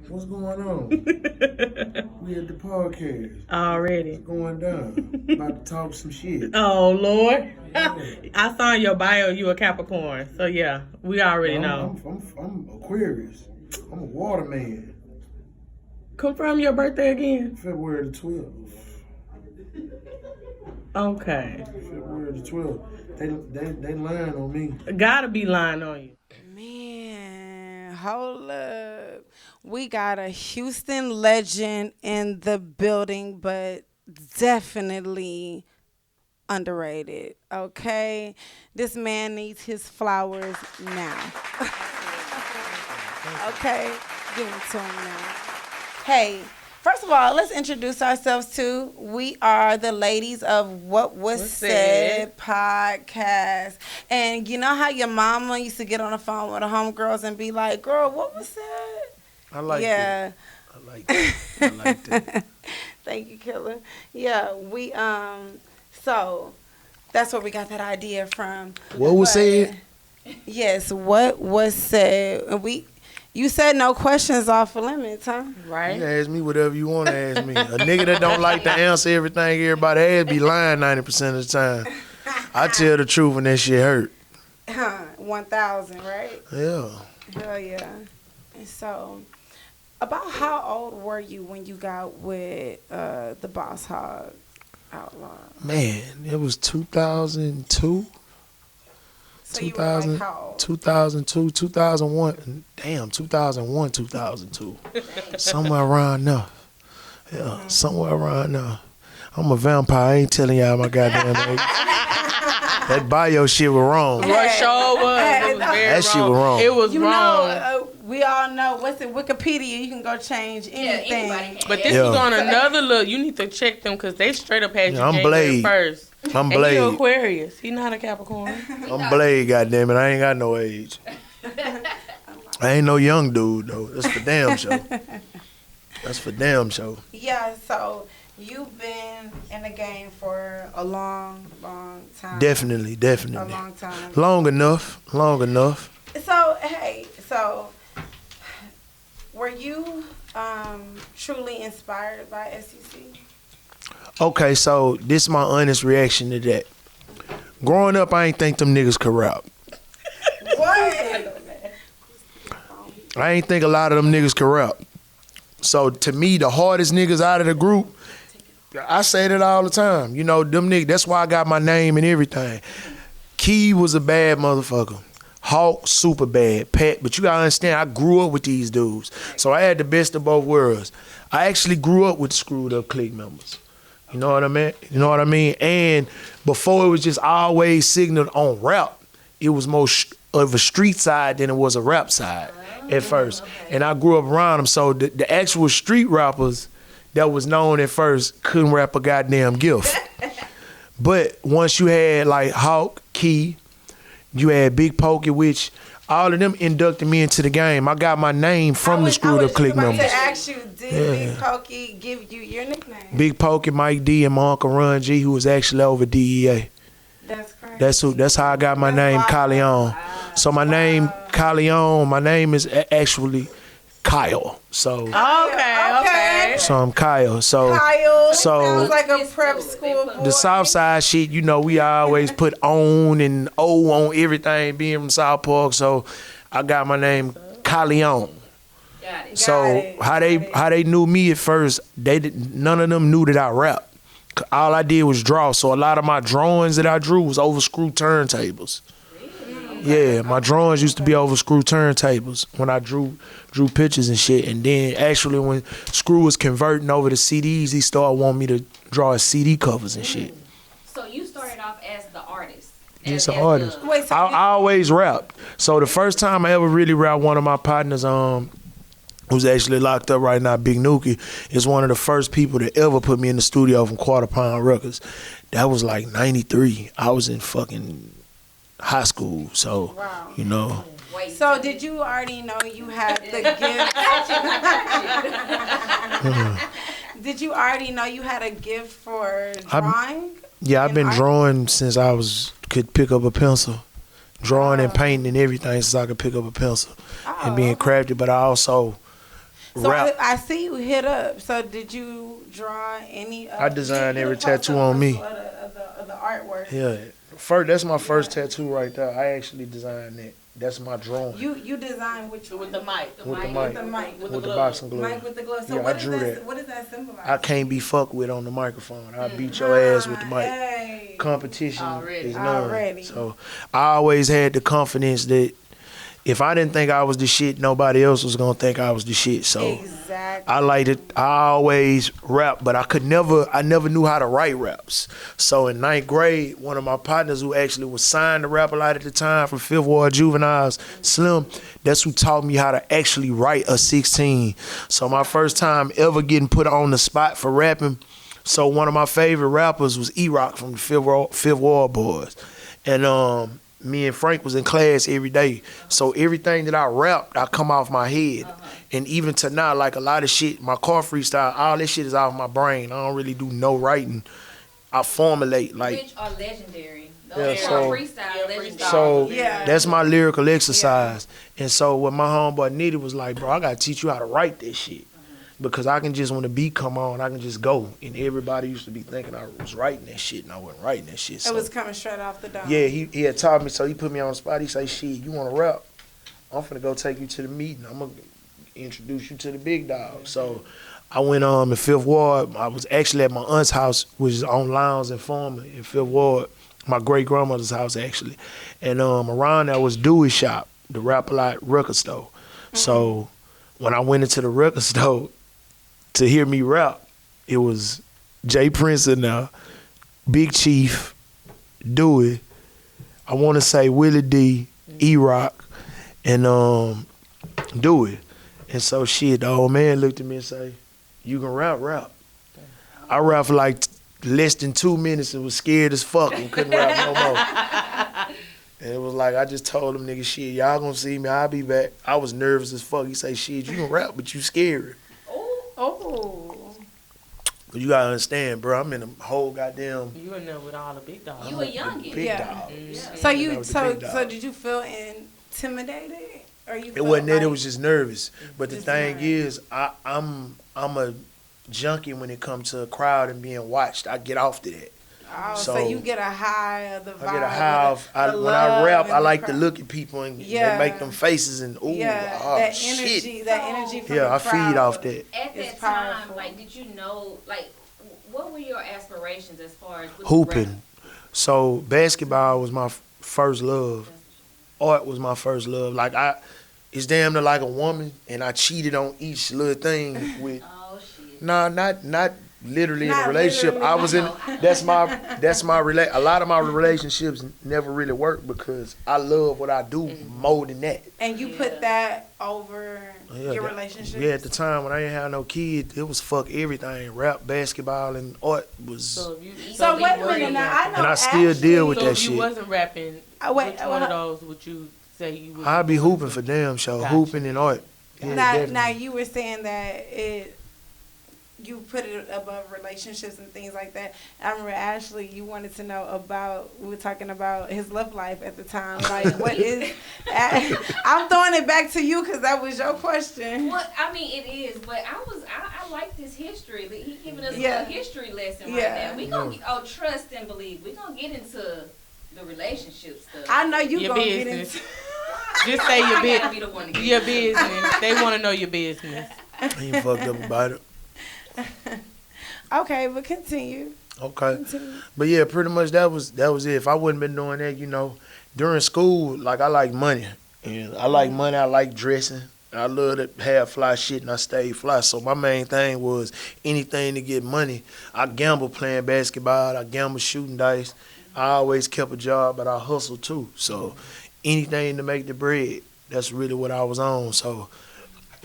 What's going on? We at the podcast. Already. What's going down? About to talk some shit. Oh, Lord. Yeah. I saw in your bio you a Capricorn. So, yeah, we already know. I'm Aquarius. I'm a water man. Confirm your birthday again. February the 12th. Okay. February the 12th. They lying on me. Gotta be lying on you. Man, hold up. We got a Houston legend in the building, but definitely underrated, okay? This man needs his flowers now. Okay? Give them to him now. Hey, first of all, let's introduce ourselves too. We are the ladies of What Was Said podcast. And you know how your mama used to get on the phone with the homegirls and be like, girl, what was said? I like Yeah. that. I like that. Thank you, Killa. Yeah, so that's where we got that idea from. What was said? Yes, what was said. And you said no questions off limits, huh? Right? You can ask me whatever you want to ask me. A nigga that don't like to answer everything everybody asks be lying 90% of the time. I tell the truth when that shit hurt. 1,000, right? Yeah. Hell yeah. And so, about how old were you when you got with the Boss Hog Outlaw? Man, it was 2002. So you were like how old? 2002, 2001. Damn, 2001, 2002. Somewhere around there. Yeah, somewhere around there. I'm a vampire. I ain't telling y'all my goddamn age. That bio shit was wrong. What show was? It was very That shit was wrong. It was wrong. We all know, what's it, Wikipedia, you can go change anything. But this is on another look. You need to check them because they straight up had you I'm January Blade. 1st. I'm And he Blade. Aquarius. He not a Capricorn. I'm Blade, goddammit. I ain't got no age. I ain't no young dude, though. That's for damn sure. That's for damn sure. Yeah, so you've been in the game for a long, long time. Definitely. A long time. Long enough. So, hey, were you truly inspired by SEC? Okay, so this is my honest reaction to that. Growing up, I ain't think them niggas could rap. What? I ain't think a lot of them niggas could rap. So to me, the hardest niggas out of the group, I say that all the time. You know, them niggas, that's why I got my name and everything. Key was a bad motherfucker. Hawk, super bad. Pat, but you gotta understand, I grew up with these dudes. So I had the best of both worlds. I actually grew up with screwed up clique members. You know what I mean? And before it was just always signaled on rap, it was more of a street side than it was a rap side at first. And I grew up around them. So the actual street rappers that was known at first couldn't rap a goddamn gift. But once you had like Hawk, Key, you had Big Pokey, which all of them inducted me into the game. I got my name from the screwed up clique members. I was about to ask you, did Big Pokey give you your nickname? Big Pokey, Mike D, and my uncle Ron G, who was actually over DEA. That's crazy. That's how I got my name, Kyleon. So my name, Kyleon, my name is actually Kyle. So Okay. So I'm Kyle. So Kyle, so sounds like a prep school boy. the South Side shit, you know, we always put on and O on everything, being from South Park. So I got my name Kyleon. So how they knew me at first, none of them knew that I rap. All I did was draw. So a lot of my drawings that I drew was over screw turntables. Yeah, my drawings used to be over screw turntables when I drew pictures and shit. And then actually when Screw was converting over to CDs, he started wanting me to draw his CD covers and shit. So you started off as the artist. Just an artist. Wait, so I always rapped. So the first time I ever really rapped, one of my partners, who's actually locked up right now, Big Nuki, is one of the first people to ever put me in the studio from Quarter Pound Records. That was like 93. I was in fucking high school, so, wow. You know. So did you already know you had the gift? Did you already know you had a gift for drawing? Yeah, I've been drawing since I could pick up a pencil. Drawing and painting and everything since I could pick up a pencil. And being crafty, but I also So rap. I see you hit up. So did you draw any? I designed every post tattoo up on me. Of the artwork. Yeah, that's my first tattoo right there. I actually designed that. That's my drawing. You designed With the mic. With the mic. With With the glove. boxing glove. Mic with the glove. So Yeah, what I is drew that? that. What does that symbolize? I can't be fucked with on the microphone. I beat your ass with the mic. Hey. Competition Already. is none. Already. So I always had the confidence that if I didn't think I was the shit, nobody else was gonna think I was the shit. So Exactly. I liked it. I always rap, but I never knew how to write raps. So in 9th grade, one of my partners who actually was signed to Rap A Lot at the time from 5th Ward Juveniles, Slim, that's who taught me how to actually write a 16. So my first time ever getting put on the spot for rapping. So one of my favorite rappers was E-Rock from the 5th Ward Boys. And me and Frank was in class every day. So everything that I rapped, I come off my head. And even to now, like a lot of shit, my car freestyle, all this shit is off my brain. I don't really do no writing. I formulate like. Which are legendary. Yeah, Those so- freestyle legendary. So Yeah. that's my lyrical exercise. And so what my homeboy Nitty was like, bro, I gotta teach you how to write this shit. Because I can just, when the beat come on, I can just go. And everybody used to be thinking I was writing that shit, and I wasn't writing that shit. It So, was coming straight off the dome. yeah, he had taught me, so he put me on the spot. He say, shit, you want to rap? I'm finna go take you to the meeting. I'm gonna introduce you to the big dog. So I went in 5th Ward. I was actually at my aunt's house, which is on Lowndes and Farmer in 5th Ward, my great-grandmother's house, actually. And around there was Dewey's shop, the Rap A Lot record store. So when I went into the record store to hear me rap, it was Jay Prince in there, Big Chief, Dewey, I want to say Willie D, E-Rock, and Dewey. And so shit, the old man looked at me and say, you can rap. I rapped for like less than 2 minutes and was scared as fuck and couldn't rap no more. And it was like, I just told them niggas, shit, y'all gonna see me, I'll be back. I was nervous as fuck. He say, shit, you can rap, but you scared. Oh. But you gotta understand, bro, I'm in a whole goddamn You in there with all the big dogs. You a youngin'. big Yeah. dog. So That you was the so big dog. so did you feel intimidated? Or you It felt wasn't that, it like- was just nervous. But the Just thing nervous. is, I'm a junkie when it comes to a crowd and being watched. I get off to that. Oh, so So, you get a high of the vibe. I get a high of of, the when I love rap, and I the like to crowd. look at people and Yeah. they make them faces and ooh, Yeah, oh that shit. energy, that energy from Yeah, the I crowd. feed off that. At It's that time, powerful. like, did you know, like, what were your aspirations as far as with the Hooping. rap? So basketball was my first love. Art was my first love. Like it's damn near like a woman, and I cheated on each little thing with. Oh, shit. Nah, not literally in Not a relationship. literally. I was in. That's my a lot of my relationships never really worked because I love what I do more than that. And you Yeah. put that over Yeah, your that- relationship. Yeah, at the time when I didn't have no kids, it was fuck everything. Rap, basketball, and art was. So if you So if wait you a minute wasn't now. I rapping- know. And I still deal with So that if you shit. wasn't rapping, Wait, which one of those would you say you would? I be hooping for damn show, Gotcha. hooping and art. Yeah, Now definitely. you were saying that you put it above relationships and things like that. I remember Ashley, you wanted to know about. We were talking about his love life at the time. Like, what is? I'm throwing it back to you because that was your question. Well, I mean, it is, but I like this history. He giving us Yeah. a history lesson Yeah. right now. We gonna trust and believe. We gonna get into the relationship stuff. I know you Your gonna business. get into. Just say your I gotta business. be the one to get Your into it. business. They want to know your business. I ain't fucked up about it. Okay, but continue. Okay. Continue. But yeah, pretty much that was it. If I wouldn't been doing that, during school, like I like money. And I like money, I like dressing. I love to have fly shit and I stayed fly. So my main thing was anything to get money. I gambled playing basketball, I gambled shooting dice. I always kept a job, but I hustled too. So anything to make the bread, that's really what I was on. So,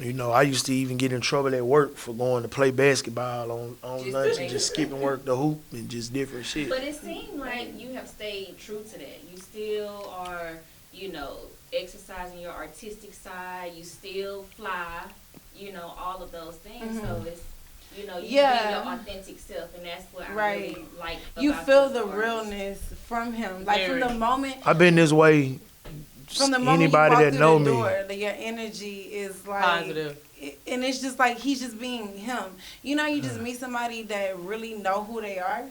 I used to even get in trouble at work for going to play basketball on Just lunch to and make just it. skipping work to hoop and just different shit. But it seemed like you have stayed true to that. You still are, exercising your artistic side. You still fly, all of those things. So it's, you Yeah. being your authentic self, and that's what I Right. really like. You about feel this the artist. realness from him, like Very. from the moment. I've been this way. From the moment Anybody you walk that through know the me, door, your energy is like Positive. and it's just like he's just being him. You know, you just meet somebody that really know who they are,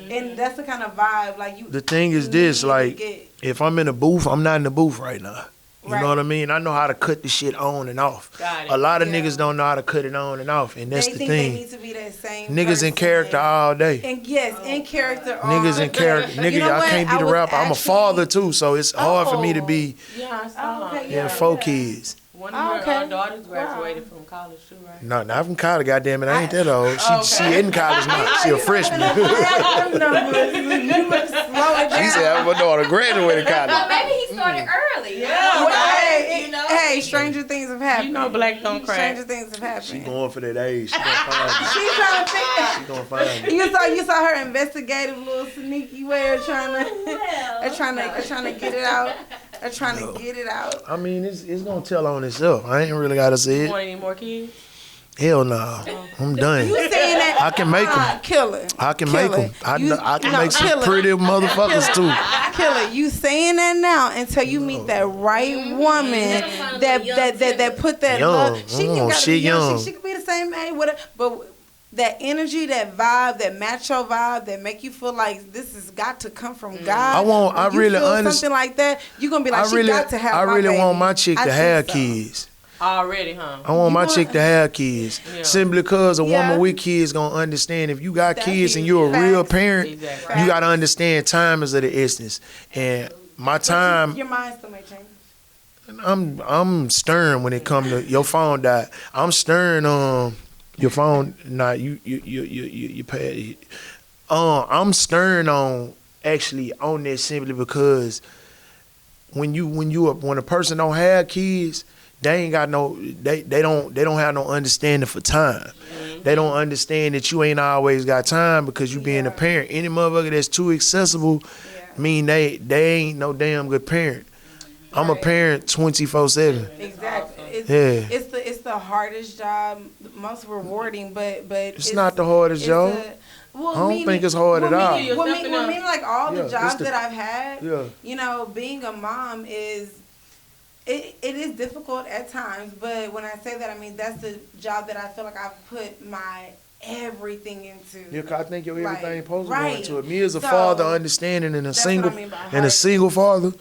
and that's the kind of vibe like you. The thing is this, like, if I'm in a booth, I'm not in the booth right now. You know what I mean? I know how to cut the shit on and off. Got it. A lot of niggas don't know how to cut it on and off, and that's they the think thing. They need to be that same Niggas person. in character all day. And yes, in character. Niggas in character. Nigga, I can't be the rapper. I'm a father too, so it's hard for me to be. Yeah, I saw. Yeah, 4 kids. One of your daughters graduated from college too, right? No, not from college, goddamn it. I ain't that old. She in college now. She a freshman. She said, my daughter graduated college. Well, maybe he started early. Yeah. Well, You know? hey, stranger things have happened. You know black don't crack. Stranger things have She happened. going for that age. She gonna find me. She's trying to think. She gonna find me. You saw her investigative little sneaky way of trying to get it out. They're trying to get it out. I mean, it's gonna tell on itself. I ain't really gotta say You it. want any more kids? Hell no. I'm done. You saying that? I can make them. Killer. I can make them. I can make some Killer. pretty motherfuckers too. Killer, you saying that now until you meet that right woman that put that Young. love. She can gotta She be young. young. She could be the same age, whatever. But that energy, that vibe, that macho vibe, that make you feel like this has got to come from God. I When you really feel understand. something like that. You are gonna be like, she got to have. I my really baby. want my chick I to think have so. kids. Already, huh? I want my chick to have kids. Yeah. Simply because a Yeah. woman with kids gonna understand if you got That's kids and huge. you're a real Facts. parent, Exactly. you gotta understand time is of the essence. And my time, Your mind still may change. I'm stern when it come to your phone died. I'm stern your phone you pay. I'm stern on actually on that simply because when a person don't have kids, they ain't got no they don't have no understanding for time. They don't understand that you ain't always got time because you being a parent. Any motherfucker that's too accessible mean they ain't no damn good parent. I'm a parent 24/7. Exactly. Yeah. It's the hardest job, most rewarding, but It's not the hardest job. I don't think it's hard at all. Meaning like all the Yeah, jobs it's the- that I've had, Yeah. you know, being a mom it is difficult at times, but when I say that, I mean that's the job that I feel like I've put my everything into. Yeah, 'cause I think your everything Like, supposed to go right. into it. Me as a So, father understanding and a that's what I single mean by and a hard. single father,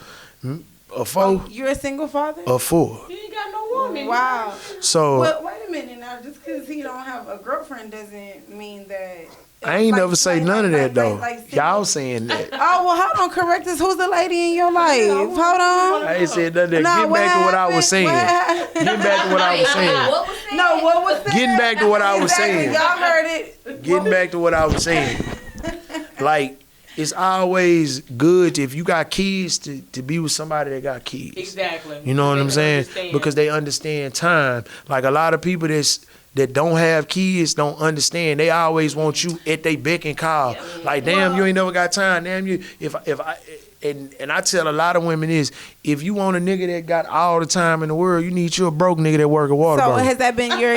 a four, You're a single father? a 4. You ain't got no woman. Wow. So Well, wait a minute now. Just because he don't have a girlfriend doesn't mean that. I ain't never say none of that though. Like Y'all saying that. Oh well, hold on. Correct us. Who's the lady in your life? Hold on. I ain't said nothing. No, Getting back to what I was happened? saying. What happened? Getting back to what I was saying. What was that? No, what was that? Getting back to what I was Exactly, saying. Y'all heard it. Getting back to what I was saying. Like, it's always good if you got kids to be with somebody that got kids. Exactly. You know what I'm saying? Understand. Because they understand time. Like a lot of people that don't have kids don't understand. They always want you at they beck and call. Like, damn, you ain't never got time. Damn, you and I tell a lot of women is if you want a nigga that got all the time in the world, you need you a broke nigga that work at Waterbury. So has that been your?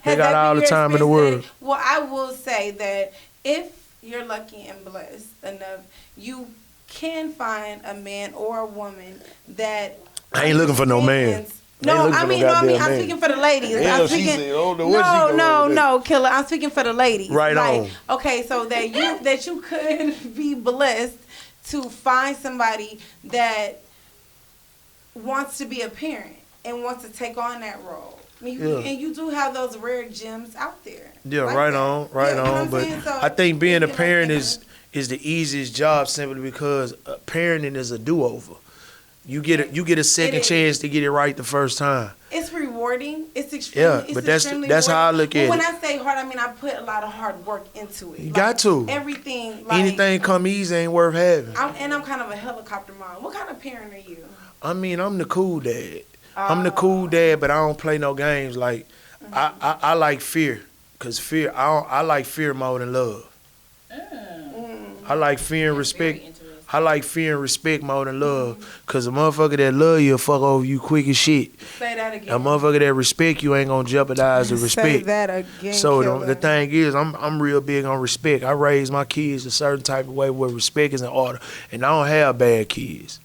They got all the time in the world. Well, I will say that if you're lucky and blessed enough, you can find a man or a woman that. I ain't looking for no man. understands- No, I mean, I'm man. speaking for the ladies. Yeah, I'm she speaking, said, oh, no, what she doing over there? no, Killer. I'm speaking for the ladies. Right like, on. Okay, so that you could be blessed to find somebody that wants to be a parent and wants to take on that role. And you do have those rare gems out there. Yeah, like right that. on, right Yeah, you know what on. I'm But saying? So, I think being a you know, parent is the easiest job simply because parenting is a do-over. You get a second chance to get it right the first time. it's rewarding. It's extremely. Yeah, it's but that's extremely how I rewarding. look at When it. I say hard, I mean I put a lot of hard work into it. You got to. Everything. Like, Anything come easy ain't worth having. I'm kind of a helicopter mom. What kind of parent are you? I mean, I'm the cool dad. I'm the cool dad, but I don't play no games. Like, I like fear, cause fear. I like fear more than love. I like fear and respect. I like fear and respect more than love, cause a motherfucker that love you will fuck over you quick as shit. Say that again. A motherfucker that respect you ain't gonna jeopardize the respect. Say that again. So Killer. the thing is, I'm real big on respect. I raise my kids a certain type of way where respect is in order, and I don't have bad kids.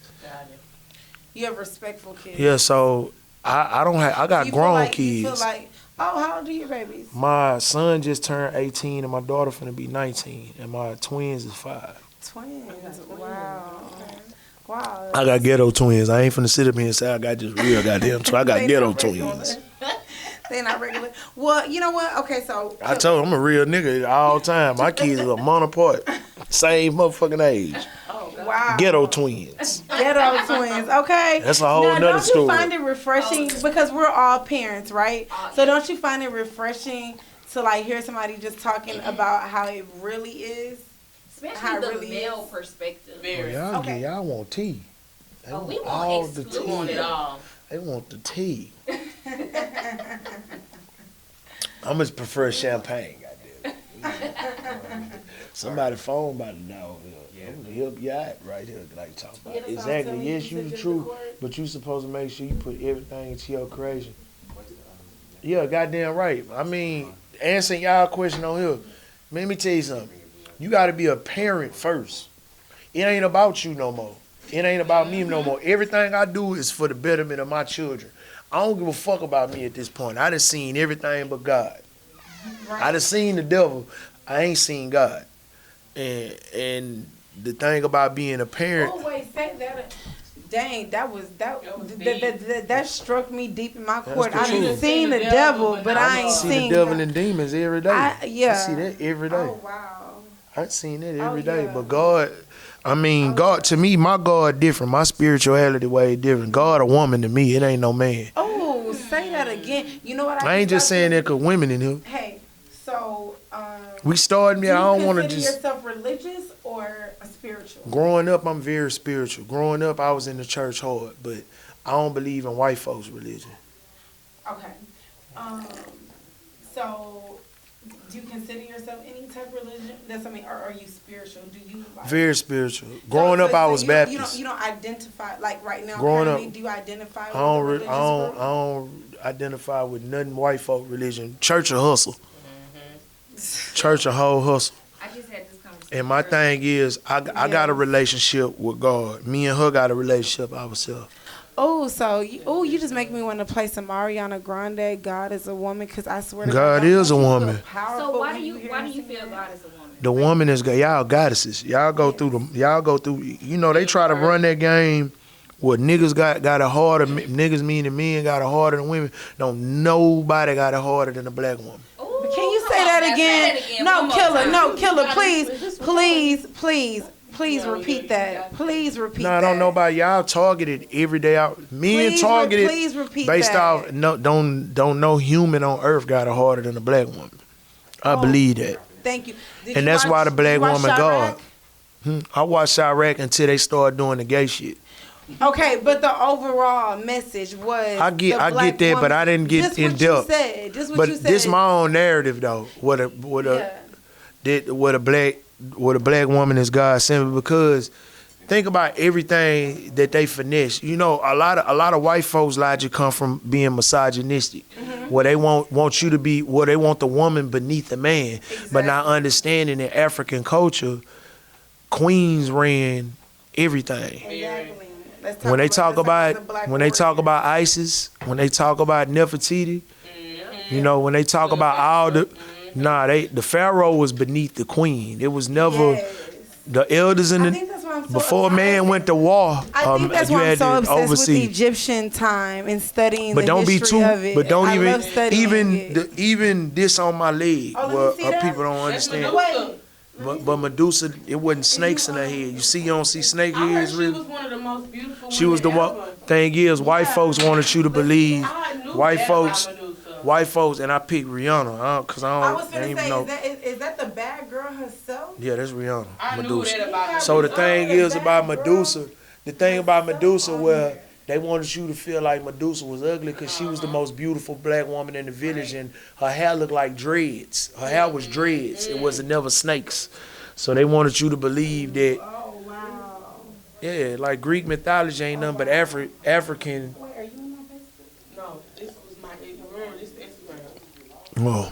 You have respectful kids. Yeah, so I don't have. I got You feel grown like, kids. You feel like, oh, how old are your babies? My son just turned 18 and my daughter finna be 19 and my twins is 5. Twins. Wow. Wow. I got ghetto twins. I ain't finna sit up here and say I got just real goddamn twins. I got They ghetto not regular. twins. They not regular. Well, you know what? Okay, so I told him I'm a real nigga all the time. My kids are a month apart. Same motherfucking age. wow. Ghetto twins. Ghetto twins. Okay. That's a whole now, nother don't story. you find it refreshing because we're all parents, right? So don't you find it refreshing to like hear somebody just talking about how it really is? How Especially it the really male is. perspective. Y'all want tea. They Oh, we want all the exclusive. tea. Want it all. They want the tea. I much prefer champagne, goddamn. Somebody phone about it now. I'm gonna help you out right here, like you talking about. Exactly. Yes, you the truth, but you supposed to make sure you put everything into your creation. Yeah, goddamn right. I mean, answering y'all question on here. Let me tell you something. You got to be a parent first. It ain't about you no more. It ain't about me no more. Everything I do is for the betterment of my children. I don't give a fuck about me at this point. I done seen everything but God. Right. I done seen the devil. I ain't seen God. And the thing about being a parent, Oh wait, say that. Dang, that deep. struck me deep in my That's court. the I done truth. seen the devil, but I ain't see seen the devil God. and demons every day. Yeah. I see that every day. Oh wow. I seen it every day. yeah. But God, I mean, God, to me, my God different. My spirituality way different. God a woman to me. It ain't no man. Oh, say that again. You know what? I ain't just saying that 'cause women in here. Hey, so We started me. do you I don't want to consider just. yourself religious or a spiritual? Growing up, I'm very spiritual. Growing up, I was in the church hard, but I don't believe in white folks' religion. Okay. So, do you consider yourself any type of religion? Or are you spiritual? Do you like? Very spiritual. Growing up, I was Baptist. You don't identify like right now. Growing currently, up, do you identify with I don't, the re- religious I don't, group? I don't identify with nothing white folk religion. Church or hustle. Church a whole hustle. I just had this conversation. And my thing is, I got a relationship with God. Me and her got a relationship ourselves. Oh, so you just make me want to play some Ariana Grande. God is a woman, because I swear to God God, is a don't you feel woman. powerful So why when do you hear why him do you sing feel that? God is a woman? The woman is y'all goddesses. Y'all go through you know, they try to run that game where niggas got a harder, niggas meaning men got a harder than women. Don't nobody got a harder than a black woman. Ooh, Can you come say on, that now, again? say that again No, one more Killa, time. no, Killa, please repeat that. Please repeat No, that. I don't know about y'all targeted every day out. Men Please targeted please repeat based that. off don't no human on earth got a harder than a black woman. I believe that. Thank you. Did And you that's why the did black you watch woman Chirac? God. I watched Chirac until they started doing the gay shit. Okay, but the overall message was I get the black that, but woman- I didn't get Just in what depth. You said. Just what But you said. this my own narrative though. What a black woman is God simply because think about everything that they finesse. You know, a lot of white folks logic come from being misogynistic. Where they want you to be, where they want the woman beneath the man, but not understanding that African culture, queens ran everything. Exactly. Let's When they talk let's about the black when they talk warrior. about ISIS, when they talk about Nefertiti, you know, when they talk about all the the pharaoh was beneath the queen. It was never Yes. the elders in I the think that's why I'm so before a man went to war. I think that's you why I'm had so to obsessed with oversee. the Egyptian time and studying But the don't be history too. of it. But don't I love studying it. even this on my leg. Oh, let me Well, see that. people don't understand. Wait. But Medusa, it wasn't snakes in her head. You see, you don't see snake I heard heads she really. was one of the most beautiful She was the women one. ever. Thing is, white folks wanted you to believe. I knew White that folks, about Medusa. white folks, and I picked Rihanna, cause I I was don't gonna even say, know. is that the bad girl herself? Yeah, that's Rihanna. I knew Medusa. that about Medusa. So the thing is about Bad Medusa, the thing about Medusa, on well, there. they wanted you to feel like Medusa was ugly because she was the most beautiful black woman in the village, and her hair looked like dreads. Her hair was dreads. It was never snakes. So they wanted you to believe that, Oh wow. yeah, like Greek mythology ain't nothing but African. Wait, are you on my Facebook? No, this was my remember this Instagram. Well,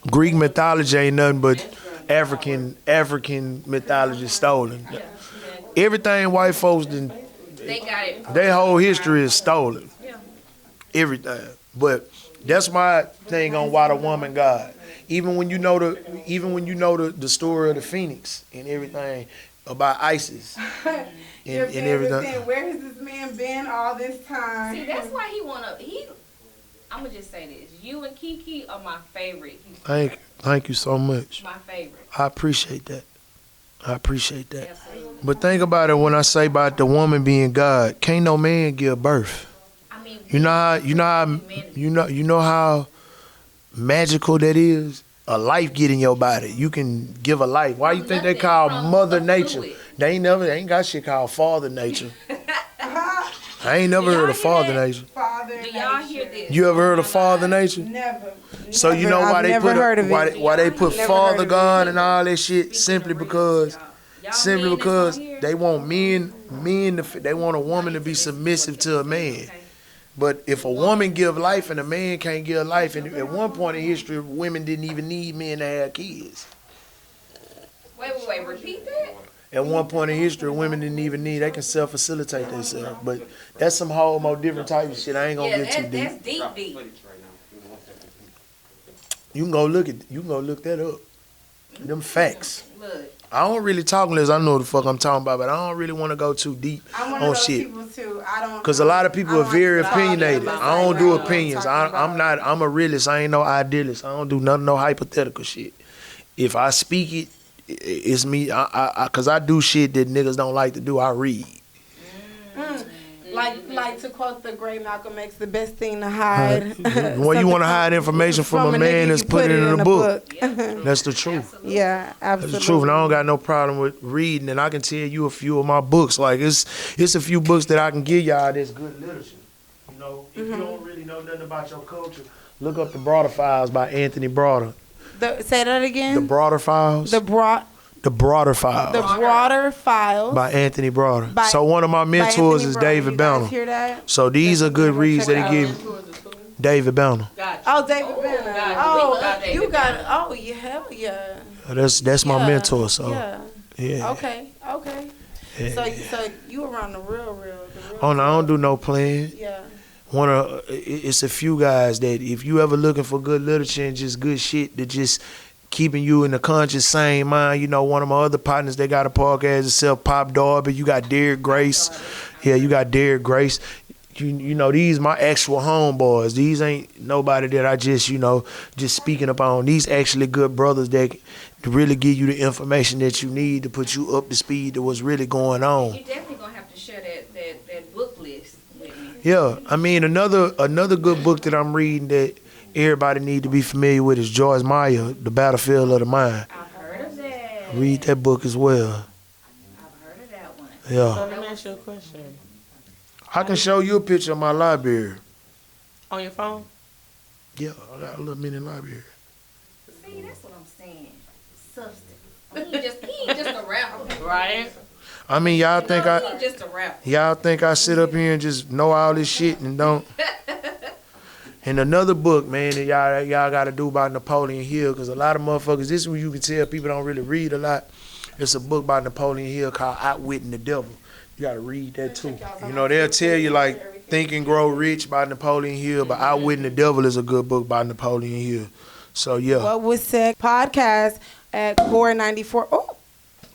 Greek mythology ain't nothing but African mythology stolen. Everything white folks did, They got it. their whole history is stolen. everything. But that's my thing on why the woman God. Even when you know the story of the Phoenix and everything about ISIS and everything. Where has this man been all this time? See, that's why I'm gonna just say this: you and Kiki are my favorite. Thank you so much. My favorite. I appreciate that. Absolutely. But think about it when I say about the woman being God. Can't no man give birth. I mean, You know how magical that is. A life get in your body. You can give a life. Why you think they call Mother Nature? They ain't got shit called Father Nature. I ain't never heard of Father Nature. Do y'all hear this? You ever heard of Father Nature? Never. So you know why they put Father God and all that shit? Simply because they want they want a woman to be submissive to a man. But if a woman give life and a man can't give life, and at one point in history, women didn't even need men to have kids. Wait, repeat that? At one point in history, women didn't even need, they can self-facilitate themselves. But that's some whole more different type of shit. I ain't gonna get too deep. That's deep. You can go look that up. Them facts. Look. I don't really talk unless I know what the fuck I'm talking about, but I don't really want to go too deep on shit. People too. Because a lot of people are very opinionated. I don't do opinions. I'm a realist. I ain't no idealist. I don't do nothing, no hypothetical shit. If I speak it, it's me. Because I do shit that niggas don't like to do. I read. Like to quote the great Malcolm X, the best thing to hide. When you want to hide information from a man, is put it in a book. That's the truth. Yeah, absolutely. That's the truth, and I don't got no problem with reading. And I can tell you a few of my books. Like it's a few books that I can give y'all that's good literature. You know, if you don't really know nothing about your culture, look up The Broader Files by Anthony Broader. Say that again. The Broader Files. The Broader Files. The Broader Files. By Anthony Broader. So one of my mentors is David Banner. Hear that? So these are good reads that he give. David Banner. Oh, David Banner. Oh, you got it. Oh, yeah, hell yeah. That's my mentor. So yeah. Okay. Yeah. So you around the real. Oh no, I don't do no playing. Yeah. It's a few guys that if you ever looking for good literature and just good shit that just keeping you in the conscious sane mind. You know, one of my other partners, they got a podcast itself, Pop Darby. You got Derek Grace. Yeah, you got Derek Grace. You know, these my actual homeboys. These ain't nobody that I just speaking upon. These actually good brothers that really give you the information that you need to put you up to speed to what's really going on. You definitely gonna have to share that book list with me. Yeah, I mean another good book that I'm reading that everybody need to be familiar with is Joyce Meyer, The Battlefield of the Mind. I've heard of that. Read that book as well. I've heard of that one. Yeah. So let me ask you a question. I can show you a picture of my library. On your phone? Yeah, I got a little mini library. See, that's what I'm saying. Substance. He ain't just a rapper. Right? I mean, y'all think he ain't just a rapper. Y'all think I sit up here and just know all this shit and don't? And another book, man, that y'all got to do about Napoleon Hill, because a lot of motherfuckers, this is where you can tell people don't really read a lot. It's a book by Napoleon Hill called Outwitting the Devil. You got to read that too. You know, they'll tell you like Think and Grow Rich by Napoleon Hill, but Outwitting the Devil is a good book by Napoleon Hill. So, yeah. What Was Said podcast at Core 94. Oh.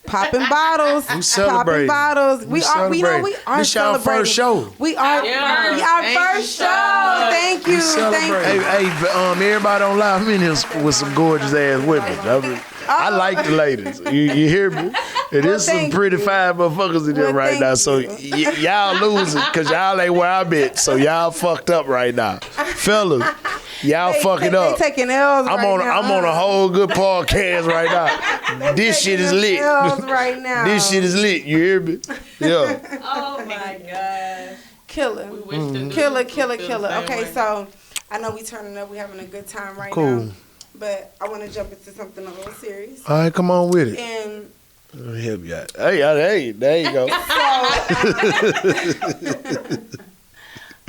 Popping bottles. We celebrating. Popping bottles. We are this celebrating. Our first show. We are our first show. Thank you. Hey, everybody on live minutes with some gorgeous ass women. I like the ladies. You hear me? It is some pretty fine motherfuckers in there right now. So y'all losing because y'all ain't where I'm at. So y'all fucked up right now, fellas. Y'all fucking up. They taking L's I'm on a whole good podcast right now. This shit is lit. Right now. This shit is lit. You hear me? Yeah. Oh my gosh. Killer. Killer. Okay, so I know we turning up. We having a good time right now. But I want to jump into something a little serious. All right, come on with it. And help you out. Hey, there you go.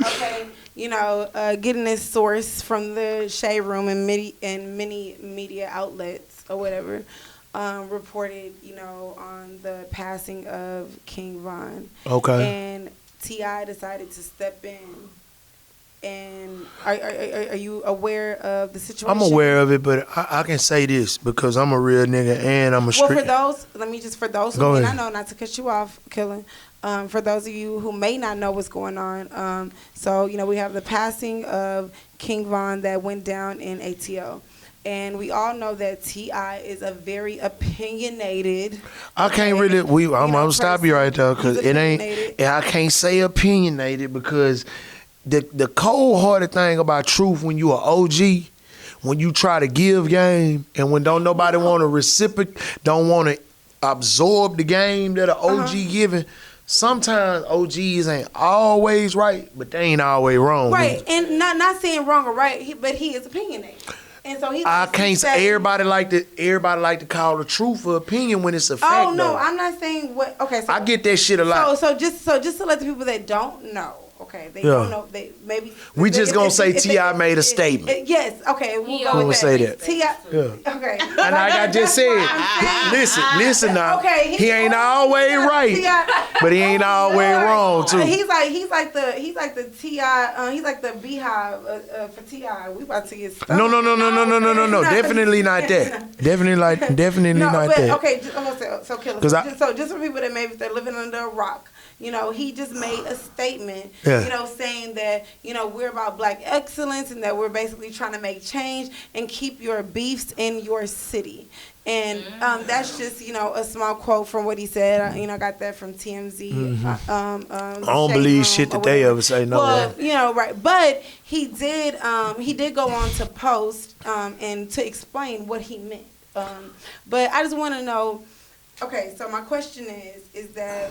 Okay, you know, getting this source from the Shade Room and many media outlets or whatever reported, you know, on the passing of King Von. Okay. And T.I. decided to step in And are you aware of the situation? I'm aware of it, but I can say this because I'm a real nigga and I'm a street. Well, for those who may not know, not to cut you off, Killa, for those of you who may not know what's going on, so, you know, we have the passing of King Von that went down in ATO. And we all know that T.I. is a very opinionated. I can't really. I'm gonna stop you right there because it ain't. I can't say opinionated because the cold-hearted thing about truth when you an OG, when you try to give game, and when don't nobody want to reciprocate, don't want to absorb the game that an OG giving. Sometimes OGs ain't always right, but they ain't always wrong. Right, and not saying wrong or right, but he is opinionated. And so I can't say everybody like to call the truth for opinion when it's a fact. Oh no, though. I'm not saying what. Okay, so I get that shit a lot. So just to let the people that don't know, okay, they don't know. They maybe we just gonna say T.I. made a statement. Yes, okay, we'll go with say that. T.I. Yeah. Okay, and like I just said, listen now. Okay, he ain't always right, but he ain't always wrong too. He's like the T.I. He's like the beehive for T.I. We about to get stuck. No. Definitely not that. Definitely not that. Okay, I'm gonna say so. Killa. So just for people that maybe they're living under a rock. You know, he just made a statement, you know, saying that, you know, we're about black excellence and that we're basically trying to make change and keep your beefs in your city. And that's just, you know, a small quote from what he said. You know, I got that from TMZ. I don't believe shit that they ever say no way. You know, right. But he did go on to post and to explain what he meant. But I just want to know, okay, so my question is that,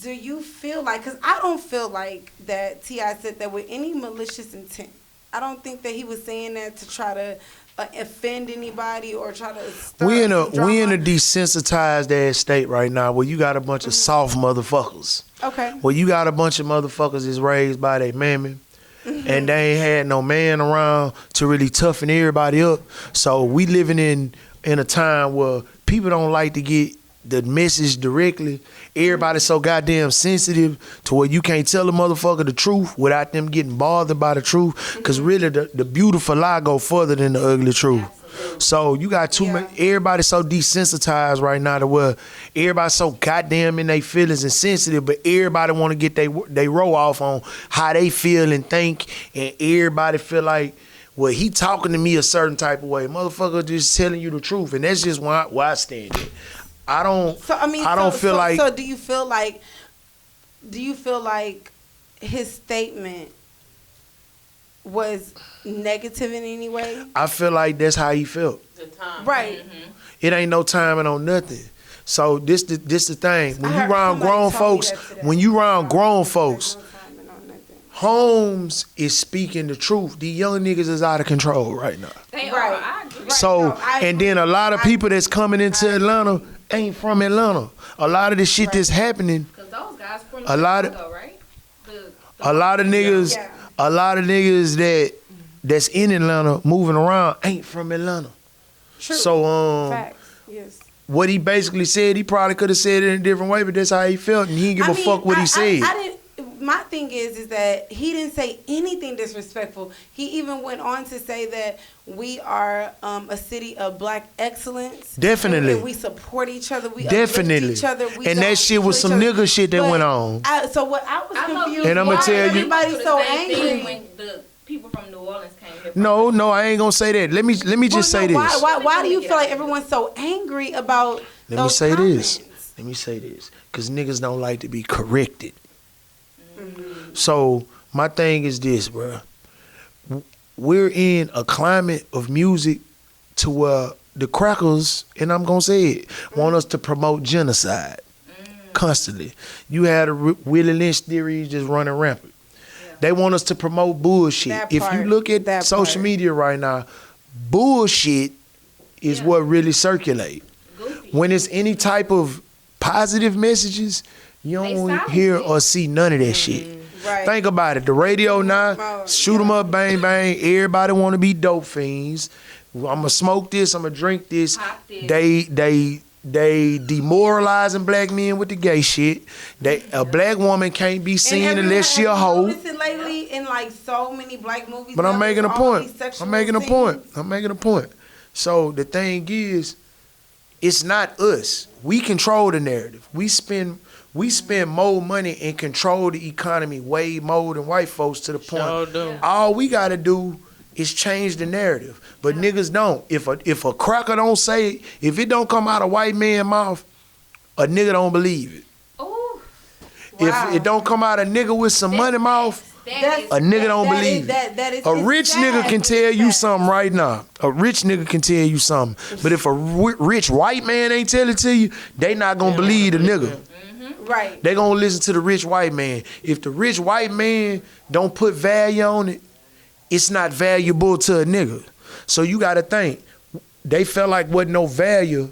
do you feel like, because I don't feel like that T.I. said that with any malicious intent. I don't think that he was saying that to try to offend anybody or try to stir we in a desensitized ass state right now where you got a bunch of soft motherfuckers. Okay. Where you got a bunch of motherfuckers that's raised by their mammy. And they ain't had no man around to really toughen everybody up. So we living in a time where people don't like to get the message directly. Everybody's so goddamn sensitive to where you can't tell a motherfucker the truth without them getting bothered by the truth. Because really the beautiful lie go further than the ugly truth. Absolutely. So you got too many, everybody's so desensitized right now to where everybody's so goddamn in their feelings and sensitive, but everybody want to get they roll off on how they feel and think, and everybody feel like, well, he talking to me a certain type of way. Motherfucker just telling you the truth, and that's just why I stand it. I don't feel like. So do you feel like his statement was negative in any way? I feel like that's how he felt. The time. Right. Mm-hmm. It ain't no timing on nothing. So this the thing. When you around grown folks, Holmes is speaking the truth. These young niggas is out of control right now. They are. I agree. So and then a lot of people that's coming into Atlanta ain't from Atlanta. A lot of the shit that's happening. Because those guys from a lot of right? a lot of niggas that's in Atlanta moving around ain't from Atlanta. True. So facts. Yes. What he basically said, he probably could have said it in a different way, but that's how he felt, and he didn't give a fuck what he said. My thing is that he didn't say anything disrespectful. He even went on to say that we are a city of black excellence. Definitely. And we support each other. We definitely uplift each other. And that shit was some nigga shit that went on. So what I was confused. And I'm gonna tell you, everybody's so angry when the people from New Orleans came here. No, I ain't gonna say that. Let me just say this. Why do you feel like everyone's so angry about those comments? Let me say this. Because niggas don't like to be corrected. So my thing is this, bro. We're in a climate of music to where the crackers, and I'm gonna say it, want us to promote genocide constantly. You had a Willie Lynch theory just running rampant. Yeah. They want us to promote bullshit. If you look at social media right now, bullshit is what really circulate. When it's any type of positive messages, you don't hear or see none of that shit. Right. Think about it. The radio now, shoot 'em up, bang, bang. Everybody want to be dope fiends. I'm going to smoke this. I'm going to drink this. They They demoralizing black men with the gay shit. A black woman can't be seen unless she a hoe. Listen, lately in like so many black movies. But I'm making a point. I'm making a point. So the thing is, it's not us. We control the narrative. We spend more money and control the economy way more than white folks, to the point. Sure do. All we gotta do is change the narrative. But niggas don't. If a cracker don't say it, if it don't come out of white man's mouth, a nigga don't believe it. Ooh. Wow. If it don't come out of nigga with some money mouth, a nigga don't believe it. A rich nigga can tell you something right now. A rich nigga can tell you something. But if a rich white man ain't tell it to you, they not gonna believe the nigga. Right. They gonna listen to the rich white man. If the rich white man don't put value on it, it's not valuable to a nigga. So you gotta think, they felt like wasn't no value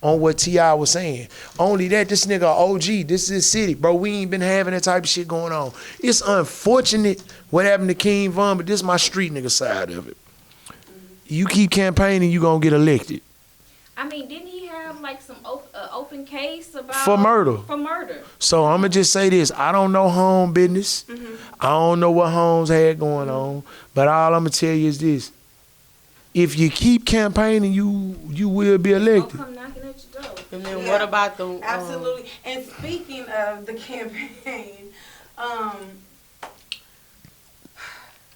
on what T.I. was saying. Only that, this nigga OG, this is his city. Bro, we ain't been having that type of shit going on. It's unfortunate what happened to King Von, but this is my street nigga side of it. You keep campaigning, you gonna get elected. I mean, didn't he have like some open case about For murder. For murder. So I'm gonna just say this. I don't know home business. I don't know what Holmes had going on. But all I'm gonna tell you is this. If you keep campaigning, you will be elected. Come knocking at your door. And then what about the Absolutely. And speaking of the campaign,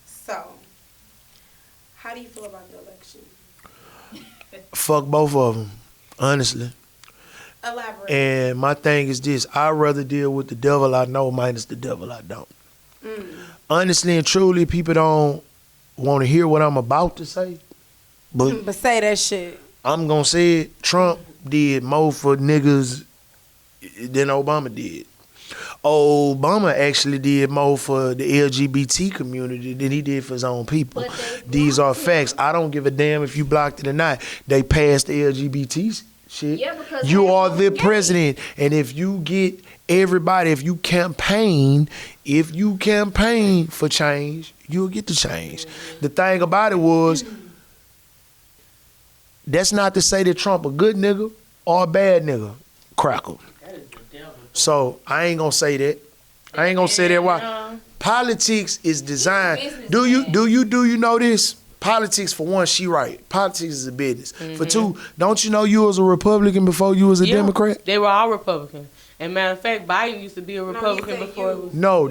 so how do you feel about the election? Fuck both of them, honestly. Elaborate. And my thing is this. I'd rather deal with the devil I know minus the devil I don't. Honestly and truly, people don't want to hear what I'm about to say. But say that shit. I'm going to say it. Trump did more for niggas than Obama did. Obama actually did more for the LGBT community than he did for his own people. These are facts. I don't give a damn if you blocked it or not. They passed the LGBT shit. Yeah, because you are the president. And if you get everybody, if you campaign for change, you'll get the change. The thing about it was, that's not to say that Trump a good nigga or a bad nigga. Cracker. So I ain't gonna say that. I ain't gonna say that. Why? Politics is designed. Do you know this? Politics, for one, she right. Politics is a business. For two, don't you know you was a Republican before you was a Democrat? They were all Republicans. And matter of fact, Biden used to be a Republican before it was. No.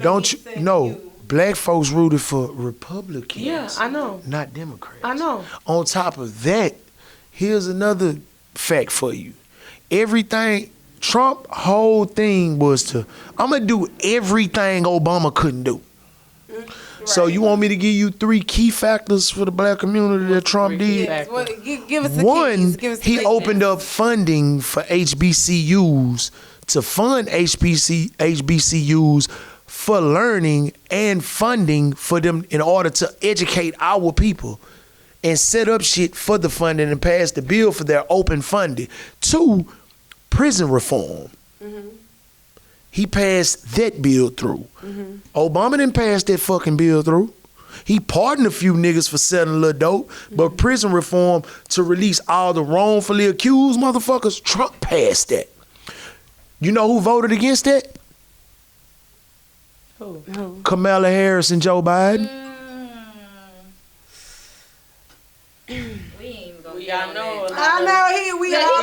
Black folks rooted for Republicans. Yeah, I know. Not Democrats. I know. On top of that, here's another fact for you. Everything, Trump whole thing was to, I'm going to do everything Obama couldn't do. Right. So you want me to give you 3 key factors for the black community that Trump did? Yes. Well, give us the One, keys. he opened up funding for HBCUs to fund HBCUs for learning and funding for them in order to educate our people, and set up shit for the funding and pass the bill for their open funding. 2, prison reform. He passed that bill through. Obama didn't pass that fucking bill through. He pardoned a few niggas for selling a little dope, but prison reform to release all the wrongfully accused motherfuckers, Trump passed that. You know who voted against that? Who? Kamala Harris and Joe Biden. Y'all know a lot. I know we all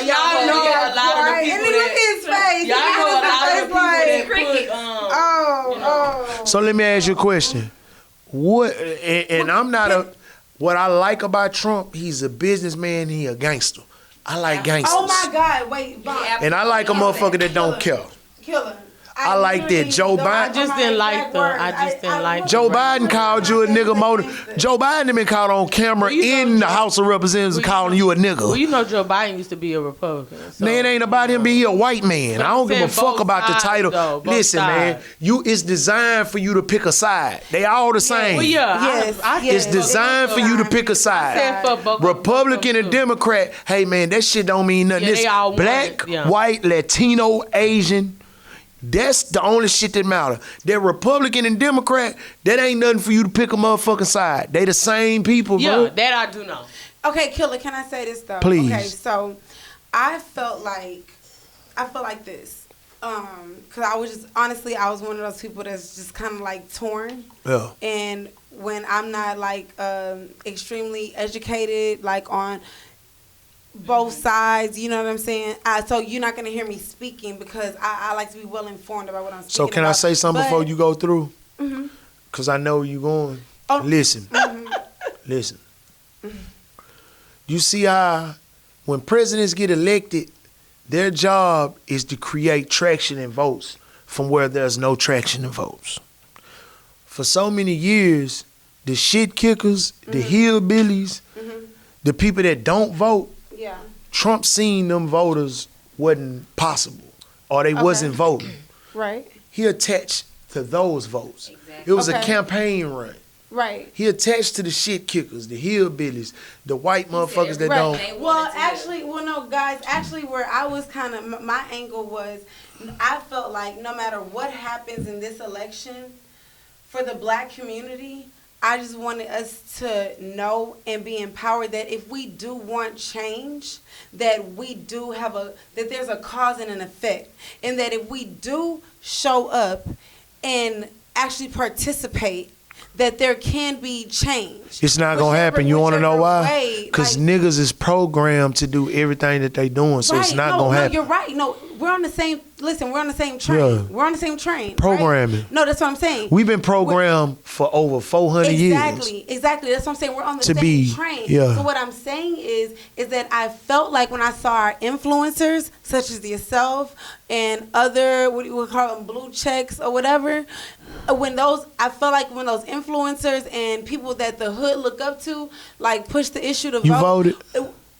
Y'all know a lot of the people. And then look at his face. Y'all know a lot of the people that put So let me ask you a question. What? And I'm not a. What I like about Trump, he's a businessman. He a gangster. I like gangsters. Oh my God! Wait, Bob. And I like a motherfucker that don't care. Killer. I like that. Joe Biden. I just didn't like the. Joe Biden called you a nigga more. Joe Biden been caught on camera in the House of Representatives calling you a nigga. Well, you know Joe Biden used to be a Republican. So. Man, it ain't about him being a white man. I don't give a fuck about the title. Listen, man, it's designed for you to pick a side. They all the same. Well, yeah. It's designed for you to pick a side. Republican and Democrat. Hey, man, that shit don't mean nothing. This black, white, Latino, Asian. That's the only shit that matter. That Republican and Democrat, that ain't nothing for you to pick a motherfucking side. They the same people, bro. Yeah, that I do know. Okay, Killer, can I say this though? Please. Okay, so I felt like this. Cause I was just honestly, I was one of those people that's just kind of like torn. Yeah. And when I'm not like extremely educated, like on both sides, you know what I'm saying? So you're not gonna hear me speaking because I like to be well informed about what I'm speaking So can about. I say something before you go through? Mm-hmm. Cause I know you going. Oh. Listen. Mm-hmm. Listen. You see how when presidents get elected, their job is to create traction and votes from where there's no traction and votes. For so many years, the shit kickers, the hillbillies, the people that don't vote, Yeah. Trump seen them voters wasn't possible or they wasn't voting. Right. He attached to those votes. Exactly. It was a Okay. campaign run. Right. He attached to the shit kickers, the hillbillies, the white motherfuckers that Right. don't. Well, actually, no, guys. Actually, where I was kind of my angle was, I felt like no matter what happens in this election, for the black community, I just wanted us to know and be empowered that if we do want change, that we do have that there's a cause and an effect, and that if we do show up and actually participate, that there can be change. It's not gonna happen. You want to know why? Because niggas is programmed to do everything that they doing, so it's not gonna happen. No, you're right. No, we're on the same. Listen, we're on the same train. Yeah. We're on the same train. Programming. Right? No, that's what I'm saying. We've been programmed for over 400 years. Exactly. That's what I'm saying. We're on the To same be, train. yeah. So what I'm saying is that I felt like when I saw our influencers, such as yourself and other, what you would call them, blue checks or whatever, I felt like when those influencers and people that the hood look up to, like push the issue to vote. You voted?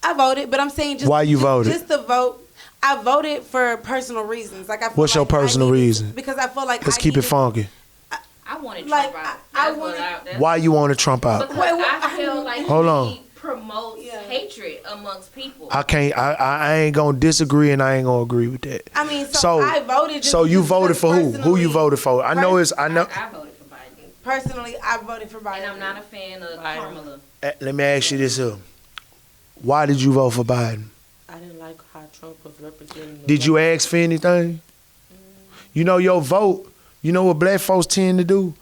I voted, but I'm saying just Why you voted? Just to vote. I voted for personal reasons. Like I feel What's your like I personal needed- reason? Because I feel like Let's keep it funky. I wanted Like, Trump out. I That's what wanted- Why you want to Trump out? Because Wait, I feel like Hold on. he promotes Yeah. hatred amongst people. I can't. I ain't gonna disagree, and I ain't gonna agree with that. I mean, so I voted. Just So you because voted for who? Who you personally- voted for? I know it's. I know. I voted for Biden. Personally, I voted for Biden. And I'm not a fan of Kamala. Let me ask you this here. Why did you vote for Biden? I didn't like how Trump was representing. Did you ask for anything? You know your vote. You know what black folks tend to do?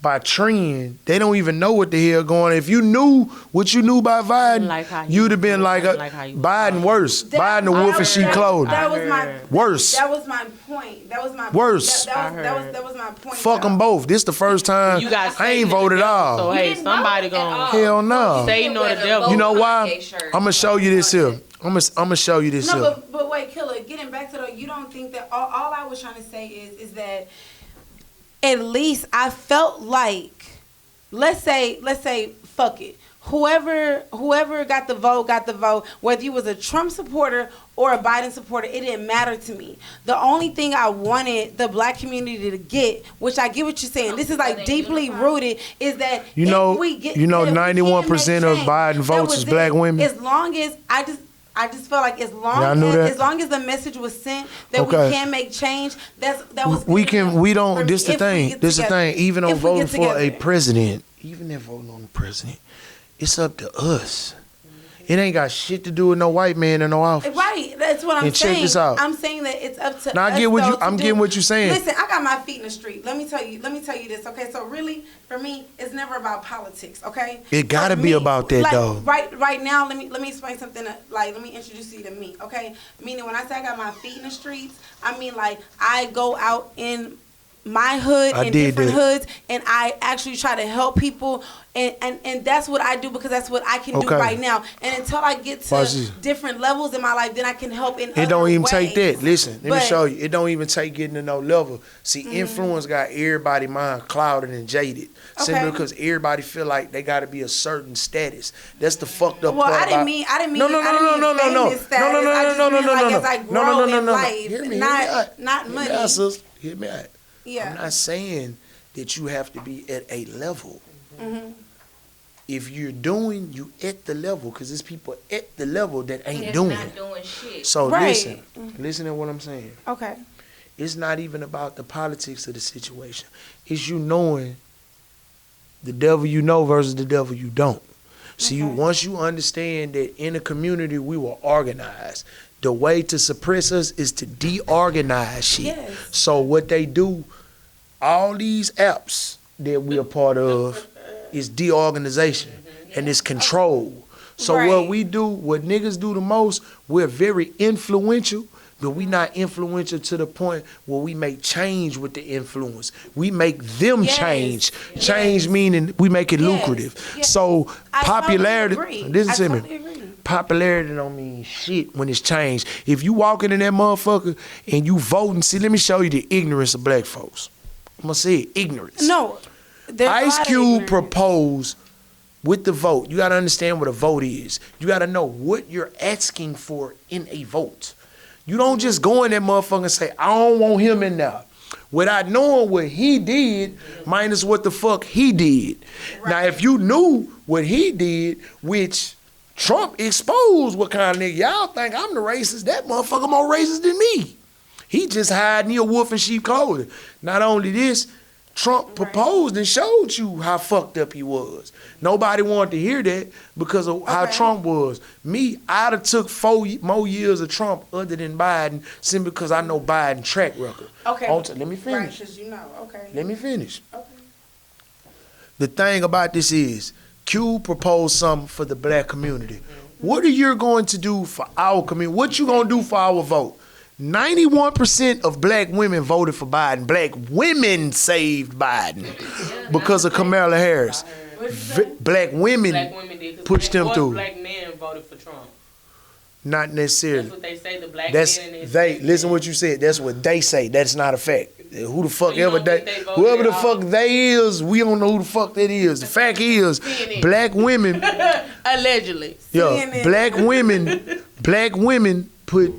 By trend, they don't even know what the hell going on. If you knew what you knew about Biden, like how he you'd have been was- like, like how he was Biden talking. worse. Biden the wolf in sheep clothing. That was my Worse. That was my point. That was my Worse. That was my point. Fuck them both. This the first time You got I ain't voted all. So hey, didn't somebody vote at gonna all. Hell no. Satan or the devil. You know why? Kanye shirt. I'm gonna show you this here. I'm gonna show you this No, here. but wait, Killa. Getting back to you don't think that all I was trying to say is that at least I felt like, let's say, fuck it. Whoever got the vote, whether you was a Trump supporter or a Biden supporter, it didn't matter to me. The only thing I wanted the black community to get, which I get what you're saying, this is like deeply rooted, is that You know, if we get, you know, if we can 91% make of change, Biden that votes was is it. black women. As long as I just felt like Y'all knew that? as long as the message was sent that Okay. we can make change, that was We good can. enough We don't. for This me the if we thing. get This the together. thing. Even on If we voting get for a together. president, even if voting on the president, it's up to us. It ain't got shit to do with no white man in no office. Right, that's what I'm And check saying. this out. I'm saying that it's up to Now, I us. get what you- though, I'm to getting do- what you're saying. Listen, I got my feet in the street. Let me tell you this. Okay, so really, for me, it's never about politics. Okay, It gotta For be me, about that, like, though. Right now, let me explain something. Let me introduce you to me. Okay, meaning when I say I got my feet in the streets, I mean like I go out in my hood I and did different that. hoods, and I actually try to help people, and that's what I do because that's what I can do Okay. right now. And until I get to Watch this. different levels in my life, then I can help in It don't even take ways. that. Listen, let me But- show you. It don't even take getting to no level. See, influence got everybody mind clouded and jaded. Simply Okay. because everybody feel like they got to be a certain status. That's the fucked up Well, part I didn't about- mean No, no, I no, didn't no, mean no, no, no. famous No, no, status. no, I no, just no, mean no, like no, as I no, grow no, no, in no. life, Hear me not out. money. Hear me out, sis. Hear me out. Yeah. I'm not saying that you have to be at a level. If you're doing, you at the level, because there's people at the level that ain't That's doing. not doing shit. So Right. listen to what I'm saying. Okay. It's not even about the politics of the situation. It's you knowing the devil you know versus the devil you don't. See, Okay. once you understand that in a community we were organized, the way to suppress us is to deorganize shit. Yes. So what they do, all these apps that we are part of is deorganization and it's control. So Right. what we do, what niggas do the most, we're very influential, but we not influential to the point where we make change with the influence. We make them Yes. change. Change meaning we make it Yes. lucrative. Yes. So I popularity, totally agree. listen I to totally me. agree. Popularity don't mean shit when it's changed. If you walking in that motherfucker and you voting, see, let me show you the ignorance of black folks. I'm gonna say it, ignorance. No. There's a Ice lot of Cube ignorance. proposed with the vote. You gotta understand what a vote is. You gotta know what you're asking for in a vote. You don't just go in that motherfucker and say, I don't want him in there, without knowing what he did minus what the fuck he did. Now, if you knew what he did, which Trump exposed what kind of nigga, y'all think I'm the racist, that motherfucker more racist than me. He just hiding a wolf in sheep clothing. Not only this, Trump proposed and showed you how fucked up he was. Nobody wanted to hear that because of how Trump was. Me, I'd have took 4 more years of Trump other than Biden simply because I know Biden's track record. Okay. Let me finish. Righteous, you know. Okay. Let me finish. Okay. The thing about this is, Q proposed something for the black community. What are you going to do for our community? What you going to do for our vote? 91% of black women voted for Biden. Black women saved Biden because of Kamala Harris. Black women Black women did. 'Cause pushed him through. Black men voted for Trump. Not necessarily. That's what they say. The black That's men. And they. Listen what you said. That's what they say. That's not a fact. Who the fuck You ever don't they, think they voted whoever the at fuck all? they is, we don't know who the fuck that is. The fact is, CNN. black women, Allegedly. yo, CNN. black women put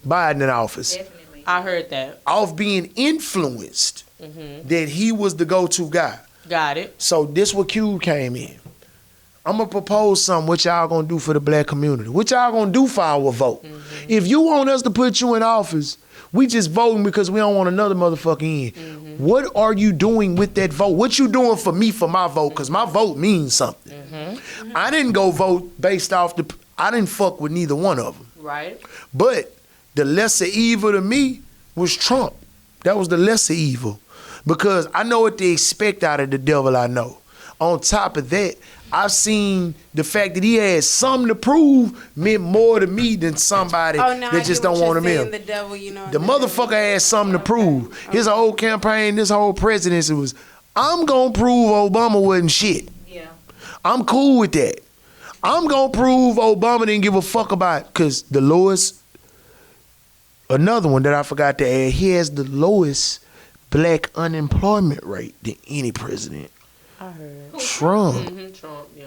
Biden in office Definitely. I heard that. off being influenced that he was the go-to guy. Got it. So this what Cube came in. I'm gonna propose something. What y'all gonna do for the black community? What y'all gonna do for our vote? If you want us to put you in office, we just voting because we don't want another motherfucker in. What are you doing with that vote? What you doing for me for my vote? Because my vote means something. I didn't go vote based off I didn't fuck with neither one of them. Right. But the lesser evil to me was Trump. That was the lesser evil. Because I know what they expect out of the devil I know. On top of that, I've seen the fact that he had something to prove meant more to me than somebody that just don't want him in. The devil, you know. The motherfucker had something to prove. His whole campaign, this whole presidency was, I'm gonna prove Obama wasn't shit. Yeah. I'm cool with that. I'm gonna prove Obama didn't give a fuck about, because the lowest, another one that I forgot to add, he has the lowest black unemployment rate than any president. I heard. Trump. Trump, yeah.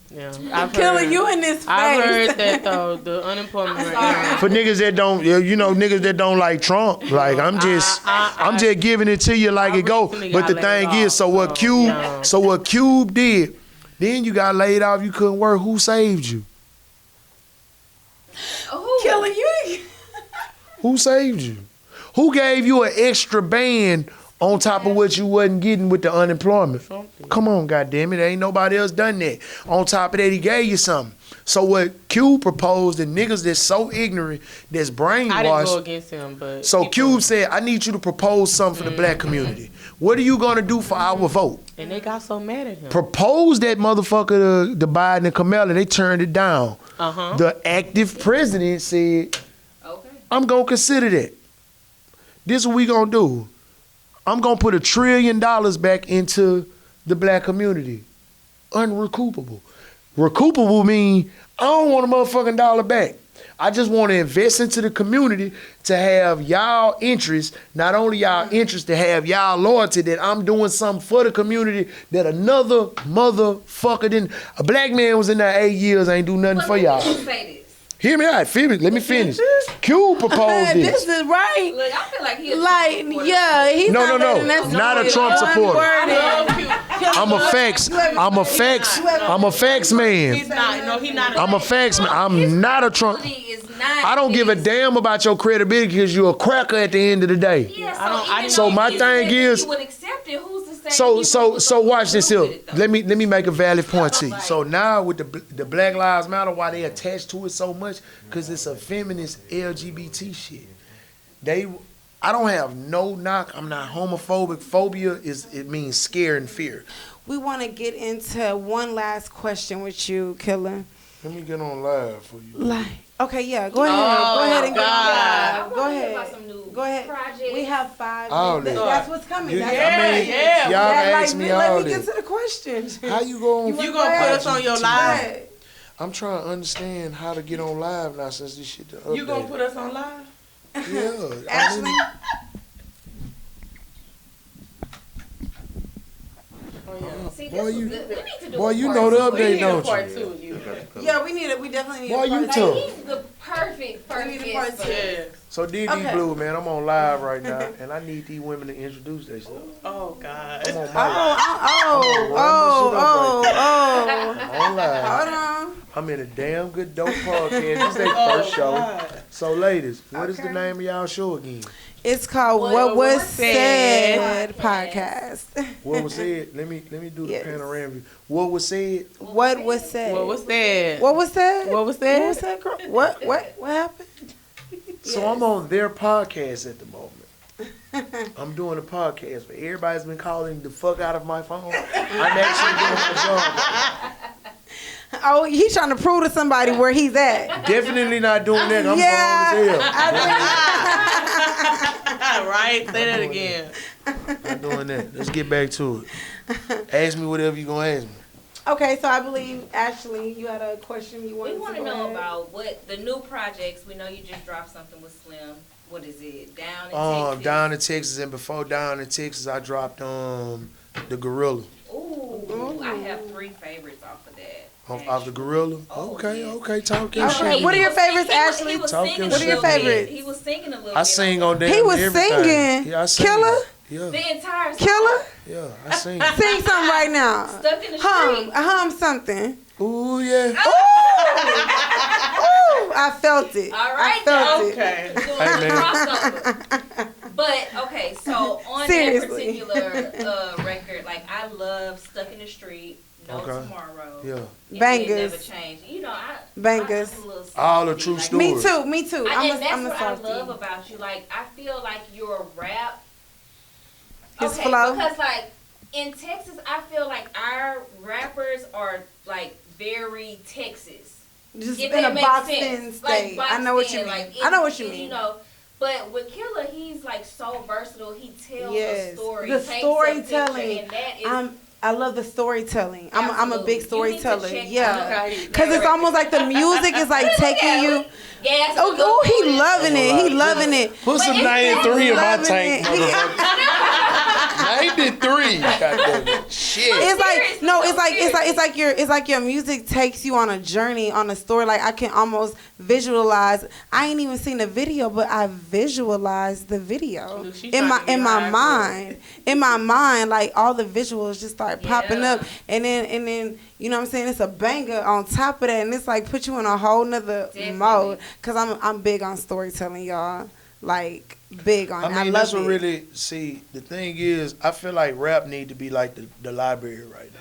Yeah. I've Killer, heard, you in this face. I heard that though, the unemployment rate. For niggas that don't, niggas that don't like Trump, like I'm just giving it to you like it go. recently But got the laid thing off, is, so what Cube did, then you got laid off, you couldn't work. Who saved you? Killer, you. Who saved you? Who gave you an extra band on top of what you wasn't getting with the unemployment? Come on, goddammit, ain't nobody else done that. On top of that, he gave you something. So what Cube proposed, the niggas that's so ignorant, that's brainwashed. I didn't go against him, but So Cube said, I need you to propose something for the black community. What are you gonna do for our vote? and they got so mad at him. Propose that motherfucker to Biden and Kamala, they turned it down. The active president said, Okay. I'm gonna consider that. This is what we gonna do. I'm gonna put $1 trillion back into the black community. Unrecoupable. Recoupable mean I don't want a motherfucking dollar back. I just want to invest into the community to have y'all interest, not only y'all interest, to have y'all loyalty that I'm doing something for the community that another motherfucker didn't. A black man was in there 8 years, ain't do nothing for y'all. Say this. Hear me out. Let me finish. Q proposed This this. is right. Look, I feel like he's He's No, not letting us not know a it. Trump supporter. Unworded. I'm a facts man. He's not. No, he's not. I'm a facts man. I'm not a Trump. Is not I don't give a damn about your credibility because you're a cracker at the end of the day. Yeah, I don't- I didn't So my thing is- he would accept it. Who's to So watch this through here. with it, though. Let me make a valid point to you. So now with the Black Lives Matter, why they attached to it so much? Because it's a feminist LGBT shit. I don't have no knock. I'm not homophobic. Phobia it means scare and fear. We want to get into one last question with you, Killa. Let me get on live for you. Okay, yeah, go ahead. Oh, go ahead and God. I go wanna hear ahead. about some new Go ahead. projects. We have 5 All minutes. that. That's what's coming. Yeah, That's yeah. Y'all that, ask me all let me that. get to the questions. How you going? You gonna put us on your Go live? ahead. I'm trying to understand how to get on live now since this shit done You gonna updated. put us on live? Yeah. Ashley? See, Boy, this you- was good. We need to do Boy, a you part know the two. We update, need a don't part you? 2 of you. Yeah, we definitely need Boy, a you part Like, tough. he's the perfect We need a guest part for two. Yeah. So DD Okay. Blue, man, I'm on live right now, and I need these women to introduce themselves. Oh God. I'm on Oh, my I'm on live. hold on. I'm in a damn good dope podcast. This is their first show. So, ladies, what is the Okay. name of y'all show again? It's called What Was Said podcast. What was said? Let me do the Yes. panorama view. What was said? What was said? What was that? What was said? What was said? What was said, girl? What happened? So I'm on their podcast at the moment. I'm doing a podcast, but everybody's been calling the fuck out of my phone. I'm actually doing my job. Oh, he's trying to prove to somebody where he's at. Definitely not doing that. I'm grown as hell. Right? Say that again. Not doing that. Let's get back to it. Ask me whatever you gonna ask me. Okay, so I believe, Ashley, you had a question you wanted We want to go know ahead. about what the new projects. We know you just dropped something with Slim. What is it? Down in Texas. Down in Texas, and before Down in Texas, I dropped the Gorilla. Ooh, I have 3 favorites off of that. Off the Gorilla. Oh, Okay, yeah. okay, talk your Okay, shit. what are your favorites, Ashley? He was Talk singing your a shit. little What are your bit. favorites? He was singing a little bit. I sing on damn He was everything. singing. Yeah, I sing. Killer? Yeah, the entire song. Killer? yeah, I sing. Sing something right now. Stuck in the Hum, street. hum something. Ooh, yeah. Ooh, I felt it. All right, I felt now. it. Okay. Doing Hey, the man. crossover. But okay, so on Seriously. that particular record, like I love "Stuck in the Street," "No Okay. Tomorrow," Yeah. and Bangers. "It Never Changed." You know, Bangers. I'm a little All the salty, true like, stories. Me too. and that's I'm a what softie. I love about you. Like I feel like your rap. His Okay, flow. because like in Texas, I feel like our rappers are like very Texas. Just If in that a makes boxed sense. in Like, state. boxed I know what you in, mean. like, I know what you it- mean. You know, but with Killa, he's like so versatile. He tells Yes. a story. The paints a storytelling. picture, and that is I love the storytelling. I'm a big Absolutely. You need to storyteller. check Yeah. out Because it's almost like the music is like taking you. Yes. Oh, he loving it. He loving it. Put some But 93 in my Loving tank, it. motherfucker. 93. Goddamn it. Shit. It's like Seriously, no, no, it's like your music takes you on a journey, on a story. Like I can almost visualize. I ain't even seen the video, but I visualized the video Look, she in trying to be my high mind. In my mind, like all the visuals just start popping Yeah. up, and then you know what I'm saying, it's a banger on top of that, and it's like put you in a whole nother Definitely. mode. Cause I'm big on storytelling, y'all. Like big on. I it. mean, I that's love what it. really, see, the thing is, I feel like rap need to be like the library right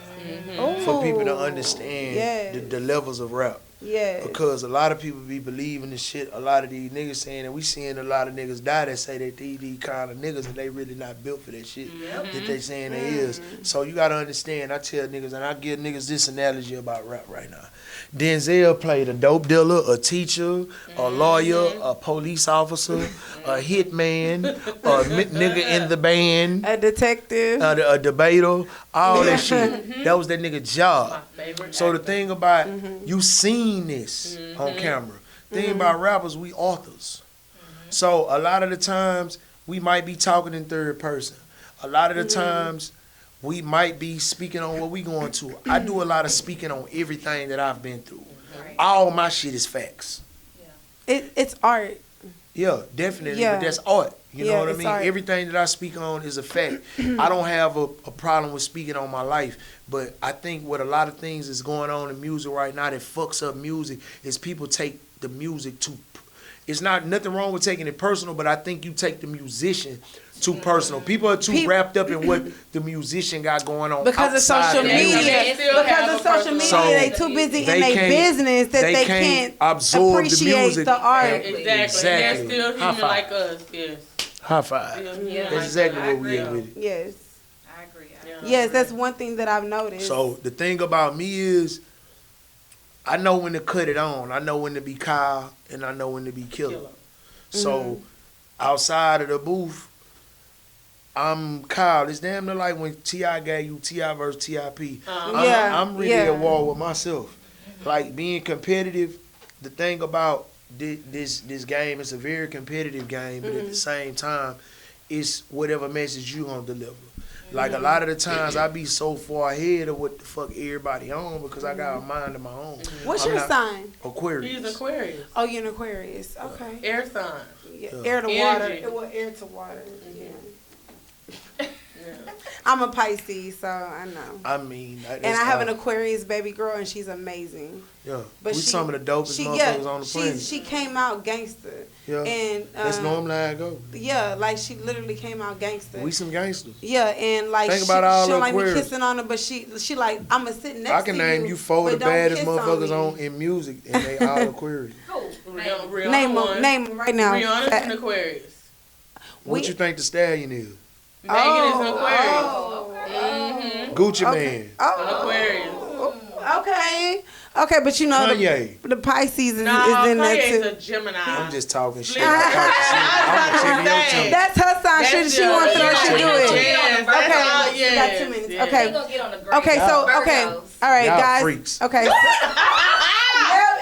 now. For people to Ooh. understand Yes. the levels of rap. Yeah. Because a lot of people be believing the shit a lot of these niggas saying, and we seeing a lot of niggas die that say that these kind of niggas and they really not built for that shit that they saying they is. So you gotta understand, I tell niggas, and I give niggas this analogy about rap right now. Denzel played a dope dealer, a teacher, a lawyer, a police officer, a hitman, a nigga in the band, A detective. a debater, all that shit. That was that nigga job. Favorite So the actor. thing about you seen this on camera. Thing about rappers, we authors. So a lot of the times we might be talking in third person. A lot of the times we might be speaking on what we going to. I do a lot of speaking on everything that I've been through. All my shit is facts. It's art. Yeah, definitely. Yeah. But that's art. You Yeah, know what I it's mean? art. Everything that I speak on is a fact. I don't have a problem with speaking on my life. But I think what a lot of things is going on in music right now that fucks up music is people take the music it's not nothing wrong with taking it personal, but I think you take the musician too personal. People are too wrapped up in what the musician got going on because of outside social the media. music. Because of social media, So they too busy in their business that they can't absorb the appreciate music. the art. Exactly. They're still High human five. like us. Yes. High five. Yeah, That's exactly what we at with it. Yes. I agree. Yes, that's one thing that I've noticed. So the thing about me is, I know when to cut it on. I know when to be Kyle, and I know when to be Killer. So outside of the booth, I'm Kyle. It's damn near like when T.I. gave you T.I. versus T.I.P. I'm really at war with myself. Like being competitive, the thing about this game, it's a very competitive game, but at the same time, it's whatever message you gonna deliver. Like a lot of the times I be so far ahead of what the fuck everybody on because I got a mind of my own. What's your sign? Aquarius. He's Aquarius. Oh, you're an Aquarius. Okay. Air sign. Yeah. Air to water. Energy. Well, air to water. Yeah. I'm a Pisces, so I know. I mean, And I have an Aquarius baby girl, and she's amazing. Yeah, But we she, some of the dopest motherfuckers on the planet. She came out gangster. Yeah, and that's normally how it go. Yeah, like she literally came out gangster. We some gangsters. Yeah, and like Think about all she don't the like me Aquarius. kissing on her, but she like I'ma sit next to you. I can name you 4 of the but don't baddest kiss motherfuckers on on in music, and they all Aquarius. Rihanna Name one. them right now. Rihanna's an Aquarius. What you think the stallion is? Megan is an Aquarius. Gucci Man. An Aquarius. Okay, but you know Kanye. the Pisces is in Kanye's there a too. Gemini. I'm just talking shit. I'm I'm checking your team. That's her sign. She wants to know she do it. Yes, Okay, yes, got 2 minutes. yes. Okay. We gonna get on the great. Okay, so okay, all right, Y'all guys. freaks. Okay.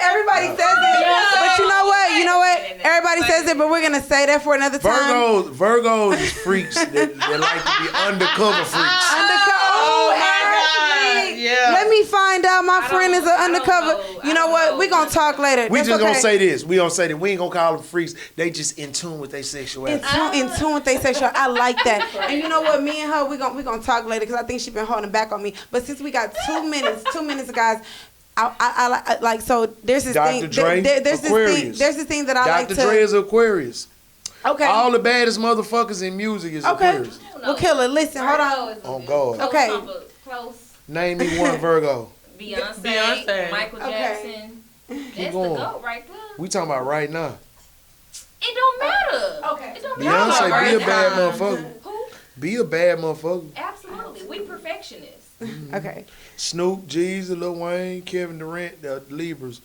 Everybody says it, but you know what? You know what? Everybody says it, but we're gonna say that for another time. Virgos is freaks that like to be undercover freaks. Oh my God, Ashley. yeah. Let me find out. My friend is an undercover. You know what? We're gonna talk later. We That's just gonna okay. say this. We gonna say that we ain't gonna call them freaks. They just in tune with their sexuality. In tune with their sexual. I like that. And you know what? Me and her, we gonna talk later because I think she's been holding back on me. But since we got 2 minutes, guys. I like so. There's this Dr. thing. Dre, There's Aquarius. this thing that I like Dr. to. Dre is Aquarius. Okay. All the baddest motherfuckers in music is Okay. Aquarius. Well, Killer, listen, hold on. Oh God. Okay. Close. Name me one Virgo. Beyonce. Michael Jackson. That's the going. GOAT right there. We talking about right now. It don't matter. Okay. It don't Beyonce, matter. be a bad motherfucker. Who? Be a bad motherfucker. Absolutely. We perfectionists. Okay. Snoop, Jeezy, Lil Wayne, Kevin Durant, the Libras.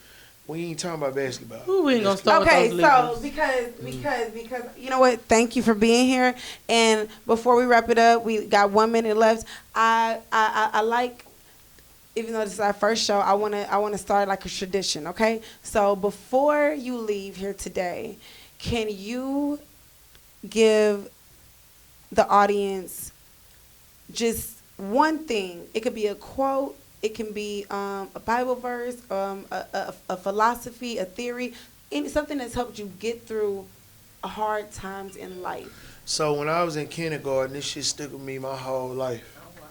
We ain't talking about basketball. Ooh, we ain't gonna start Okay, with those so Libras. because you know what? Thank you for being here. And before we wrap it up, we got 1 minute left. I like, even though this is our first show, I wanna start like a tradition. Okay, so before you leave here today, can you give the audience just one thing? It could be a quote. It can be a Bible verse, a philosophy, a theory, something that's helped you get through hard times in life. So when I was in kindergarten, this shit stuck with me my whole life. Oh, wow.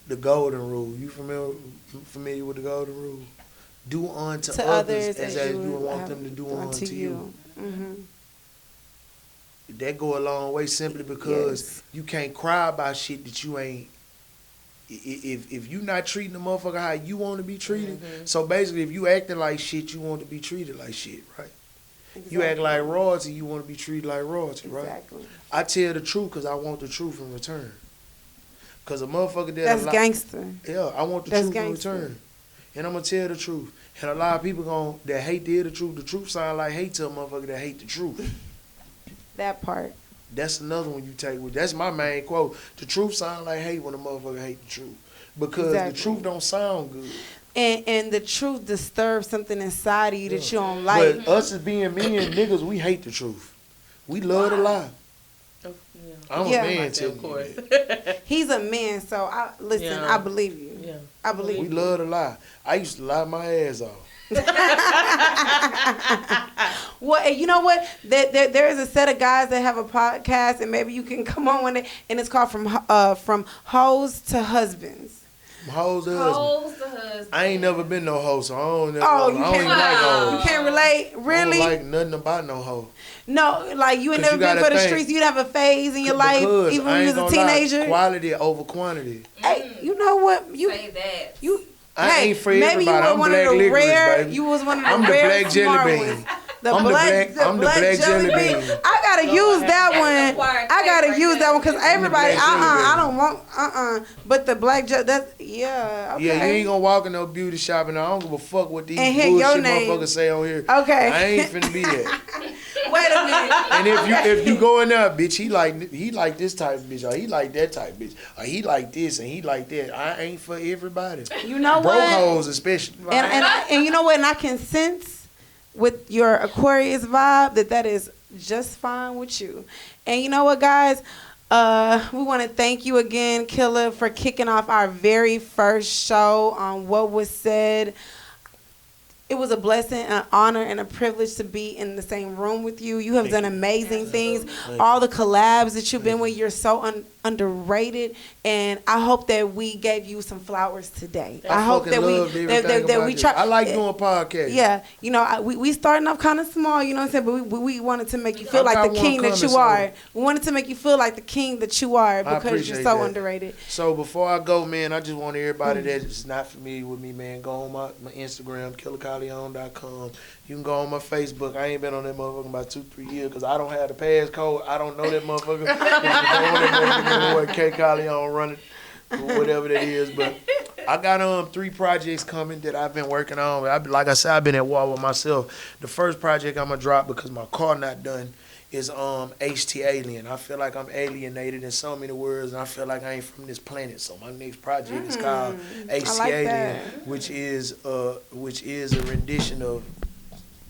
The golden rule. You familiar with the golden rule? Do unto To others as you you want have them to do done unto you. Mm-hmm. That go a long way simply because Yes. you can't cry about shit that you ain't. If you not treating the motherfucker how you want to be treated, so basically if you acting like shit, you want to be treated like shit, right? Exactly. You act like royalty, you want to be treated like royalty, right? Exactly. I tell the truth because I want the truth in return. Because a motherfucker that That's gangster. Yeah, I want the That's truth gangster. in return. And I'm going to tell the truth. And a lot of people that hate to hear the truth. The truth sound like hate to a motherfucker that hate the truth. That part. That's another one you take with. That's my main quote. The truth sound like hate when a motherfucker hate the truth. Because Exactly. the truth don't sound good. And the truth disturbs something inside of you that you don't like. But us as being men, niggas, we hate the truth. We love to lie. I'm Yeah. a man, Of tell you course. that. He's a man, so listen, Yeah. I believe you. Yeah. I believe We you. love to lie. I used to lie my ass off. Well, and you know what? There is a set of guys that have a podcast, and maybe you can come on one day, and it's called From Hoes to Husbands. Hoes the husband. Hoes the husband. I ain't never been no hoe, so I don't, Oh, you I don't can't, even like hoes. you can't relate? Really? I don't like nothing about no hoe. No, like you ain't 'Cause never you been gotta for the think. streets. You'd have a phase in your life, Because even I when you ain't was a gonna lie, teenager. quality over quantity. Hey, you know what? Say that. I ain't for maybe you everybody. were I'm one black of the licorice, rare. baby. You was one of the I'm the rare black jelly smart bean. ones. I'm the black jelly bean. I gotta use that one. I gotta use that one because everybody. black jelly bean. I don't want. But the black jelly. That's yeah. Okay. Yeah, you ain't gonna walk in no beauty shop and I don't give a fuck what these And hear your bullshit name. motherfuckers say on here. Okay. I ain't finna be that. Wait a minute. And if you go in there, bitch, he like this type of bitch, or he like that type of bitch, or he like this and he like that. I ain't for everybody. You know Broke what? hoes especially. And you know what? And I can sense with your Aquarius vibe that is just fine with you. And you know what, guys? We want to thank you again, Killa, for kicking off our very first show on What Was Said. It was a blessing, an honor, and a privilege to be in the same room with you. You have done amazing things. All the collabs that you've been with, you're so underrated. And I hope that we gave you some flowers today. I hope that we try. I like doing podcasts. Yeah, you know, we starting off kind of small, you know what I'm saying? But we wanted to make you feel like the king that you are. We wanted to make you feel like the king that you are because you're so underrated. So before I go, man, I just want everybody that's not familiar with me, man, go on my Instagram, KillaKyleon.com. You can go on my Facebook. I ain't been on that motherfucker about 2-3 years because I don't have the passcode. I don't know that motherfucker. If you go on that motherfucker, what K Kyleon running, or whatever that is. But I got 3 projects coming that I've been working on. Like I said, I've been at war with myself. The first project I'm gonna drop because my car not done is HT Alien. I feel like I'm alienated in so many words, and I feel like I ain't from this planet. So my next project is called HT like Alien, that. which is a rendition of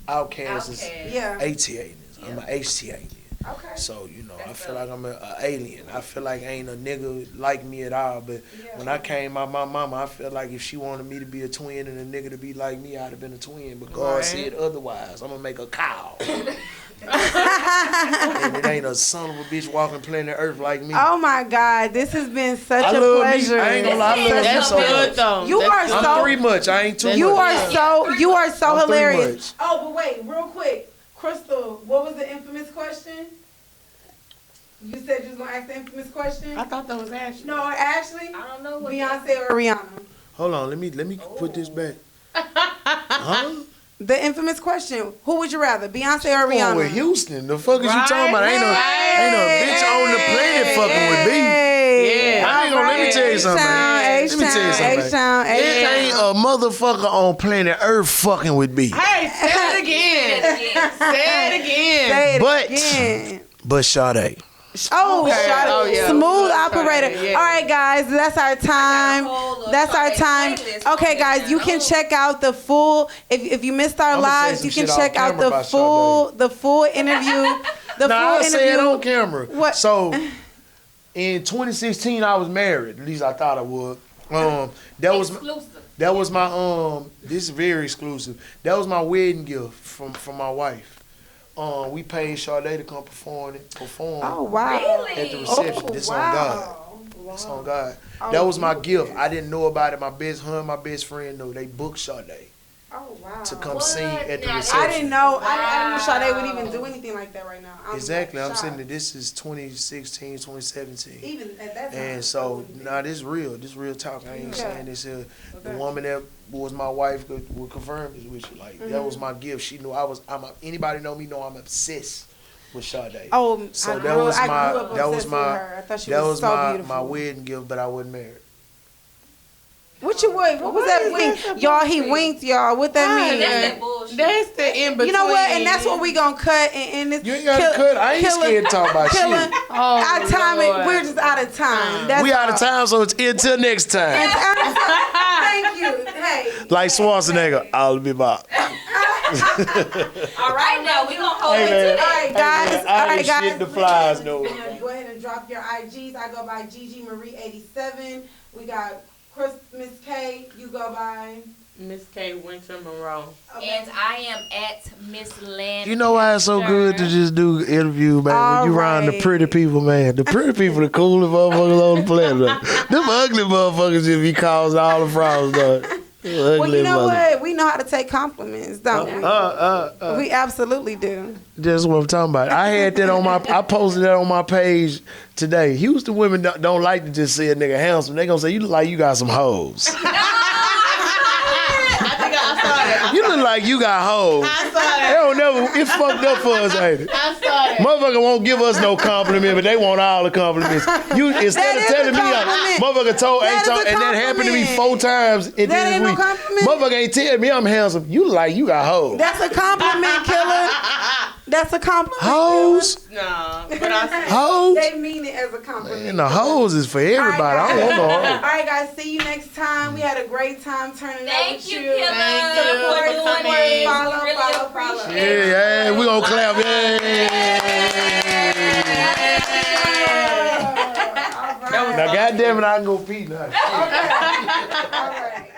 Outkast's AT Aliens. I'm an HT Alien. Okay. So, you know, I feel like I'm an alien. I feel like ain't a nigga like me at all. But when I came out my mama, I feel like if she wanted me to be a twin and a nigga to be like me, I'd have been a twin. But God said otherwise. I'm going to make a cow. And it ain't a son of a bitch walking planet Earth like me. Oh my God, this has been such a love pleasure. Me. I ain't gonna lie, I love you so much. Though. You are so. I'm 3 much. I ain't 2 much. You are so I'm 3 hilarious. much. Oh, but wait, real quick, Crystal, what was the infamous question? You said you was gonna ask the infamous question. I thought that was Ashley. No, Ashley. I don't know what Beyonce or Rihanna. Hold on, let me put this back. Huh? The infamous question: who would you rather, Beyonce or Rihanna? Oh, with Houston. The fuck is you talking about? Ain't no Hey. bitch on the planet fucking with me. Yeah. I ain't gonna let me tell you something. Let me tell you something. H-Town. There ain't a motherfucker on planet Earth fucking with me. Hey, say it again. Say it again. Say it But- again. But Sade. Oh, Okay. shut Oh, up. yeah. Smooth Sorry. operator. Yeah. All right, guys, that's our time. whole That's our Sade time. playlist Okay, on guys, there. you can check out the full. If you missed our I'ma say lives, some you can shit check off out camera the about full interview. The Nah, full I say it interview. on camera. What? So, in 2016, I was married. At least I thought I would. That was my This is very exclusive. That was my wedding gift from my wife. We paid Sade to come perform. Oh wow! At the reception. This on God. This on God. That was my gift. I didn't know about it. My best friend knew. They booked Sade Oh wow! to come sing at the Now, reception. I didn't know. I didn't know Sade would even do anything like that right now. Exactly. I'm shocked. saying that this is 2016, 2017. Even at that time. And so, this is real. This real talk. I ain't saying this here. The woman that was my wife would confirm this with you. Like, that was my gift. She knew anybody know me know I'm obsessed with Sade. Oh, So I that grew was up my, obsessed that was with my, her. I thought she that was was so my, beautiful. my wedding gift, but I wasn't married. What you wait? What was that wink? Y'all, he winked, y'all. What that mean? That's that bullshit. That's the in between. You know what? And that's what we gonna cut in this. You ain't got to cut. I ain't scared to talk about Killa, shit. our time, Lord. we're just out of time. That's We out of all. time, so it's until next time. Thank you. Hey. Like Schwarzenegger, I'll be back. All right, now we gonna hold Hey, it man. to All that. right, guys. I All right, ain't guys. shit the flies, though. Go ahead and drop your IGs. I go by Gigi Marie 87. We got Miss K. You go by Miss K. Winter Monroe. And I am at Miss Land. You know why it's so good to just do interview, man? All when you around the right. pretty people, man. The pretty people, the coolest motherfuckers on the planet. Them ugly motherfuckers just be causing all the problems, though. Well, you know what? We know how to take compliments, don't we? We absolutely do. That's what I'm talking about. I had that I posted that on my page today. Houston women don't like to just say a nigga handsome. They gonna say, you look like you got some hoes. You look like you got hoes. I saw that. They don't never, it's fucked up for us, ain't it? I saw that. Motherfucker won't give us no compliment, but they want all the compliments. You instead of That is telling a me, compliment. motherfucker told, That ain't is a told, and that happened to me compliment. 4 times in That this ain't no week. compliment. Motherfucker ain't tell me I'm handsome. You look like you got hoes. That's a compliment, Killer. That's a compliment. Hoes? No, but I said. Hoes? They mean it as a compliment. And the hoes is for everybody. I don't want no All hoes. right, guys. See you next time. We had a great time turning up Thank with you, you. Killa, Thank you for for doing coming. this. Follow, Really follow, appreciate follow. it. Yeah, we gonna clap. Yeah. Now, goddamn it, I can go pee now. All right.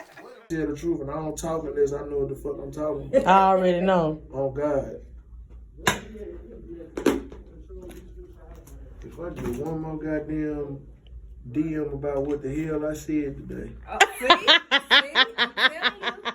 Tell the truth, and I don't talk unless I know what the fuck I'm talking about. I already know. Oh God. If I get one more goddamn DM about what the hell I said today. See? I'm telling you.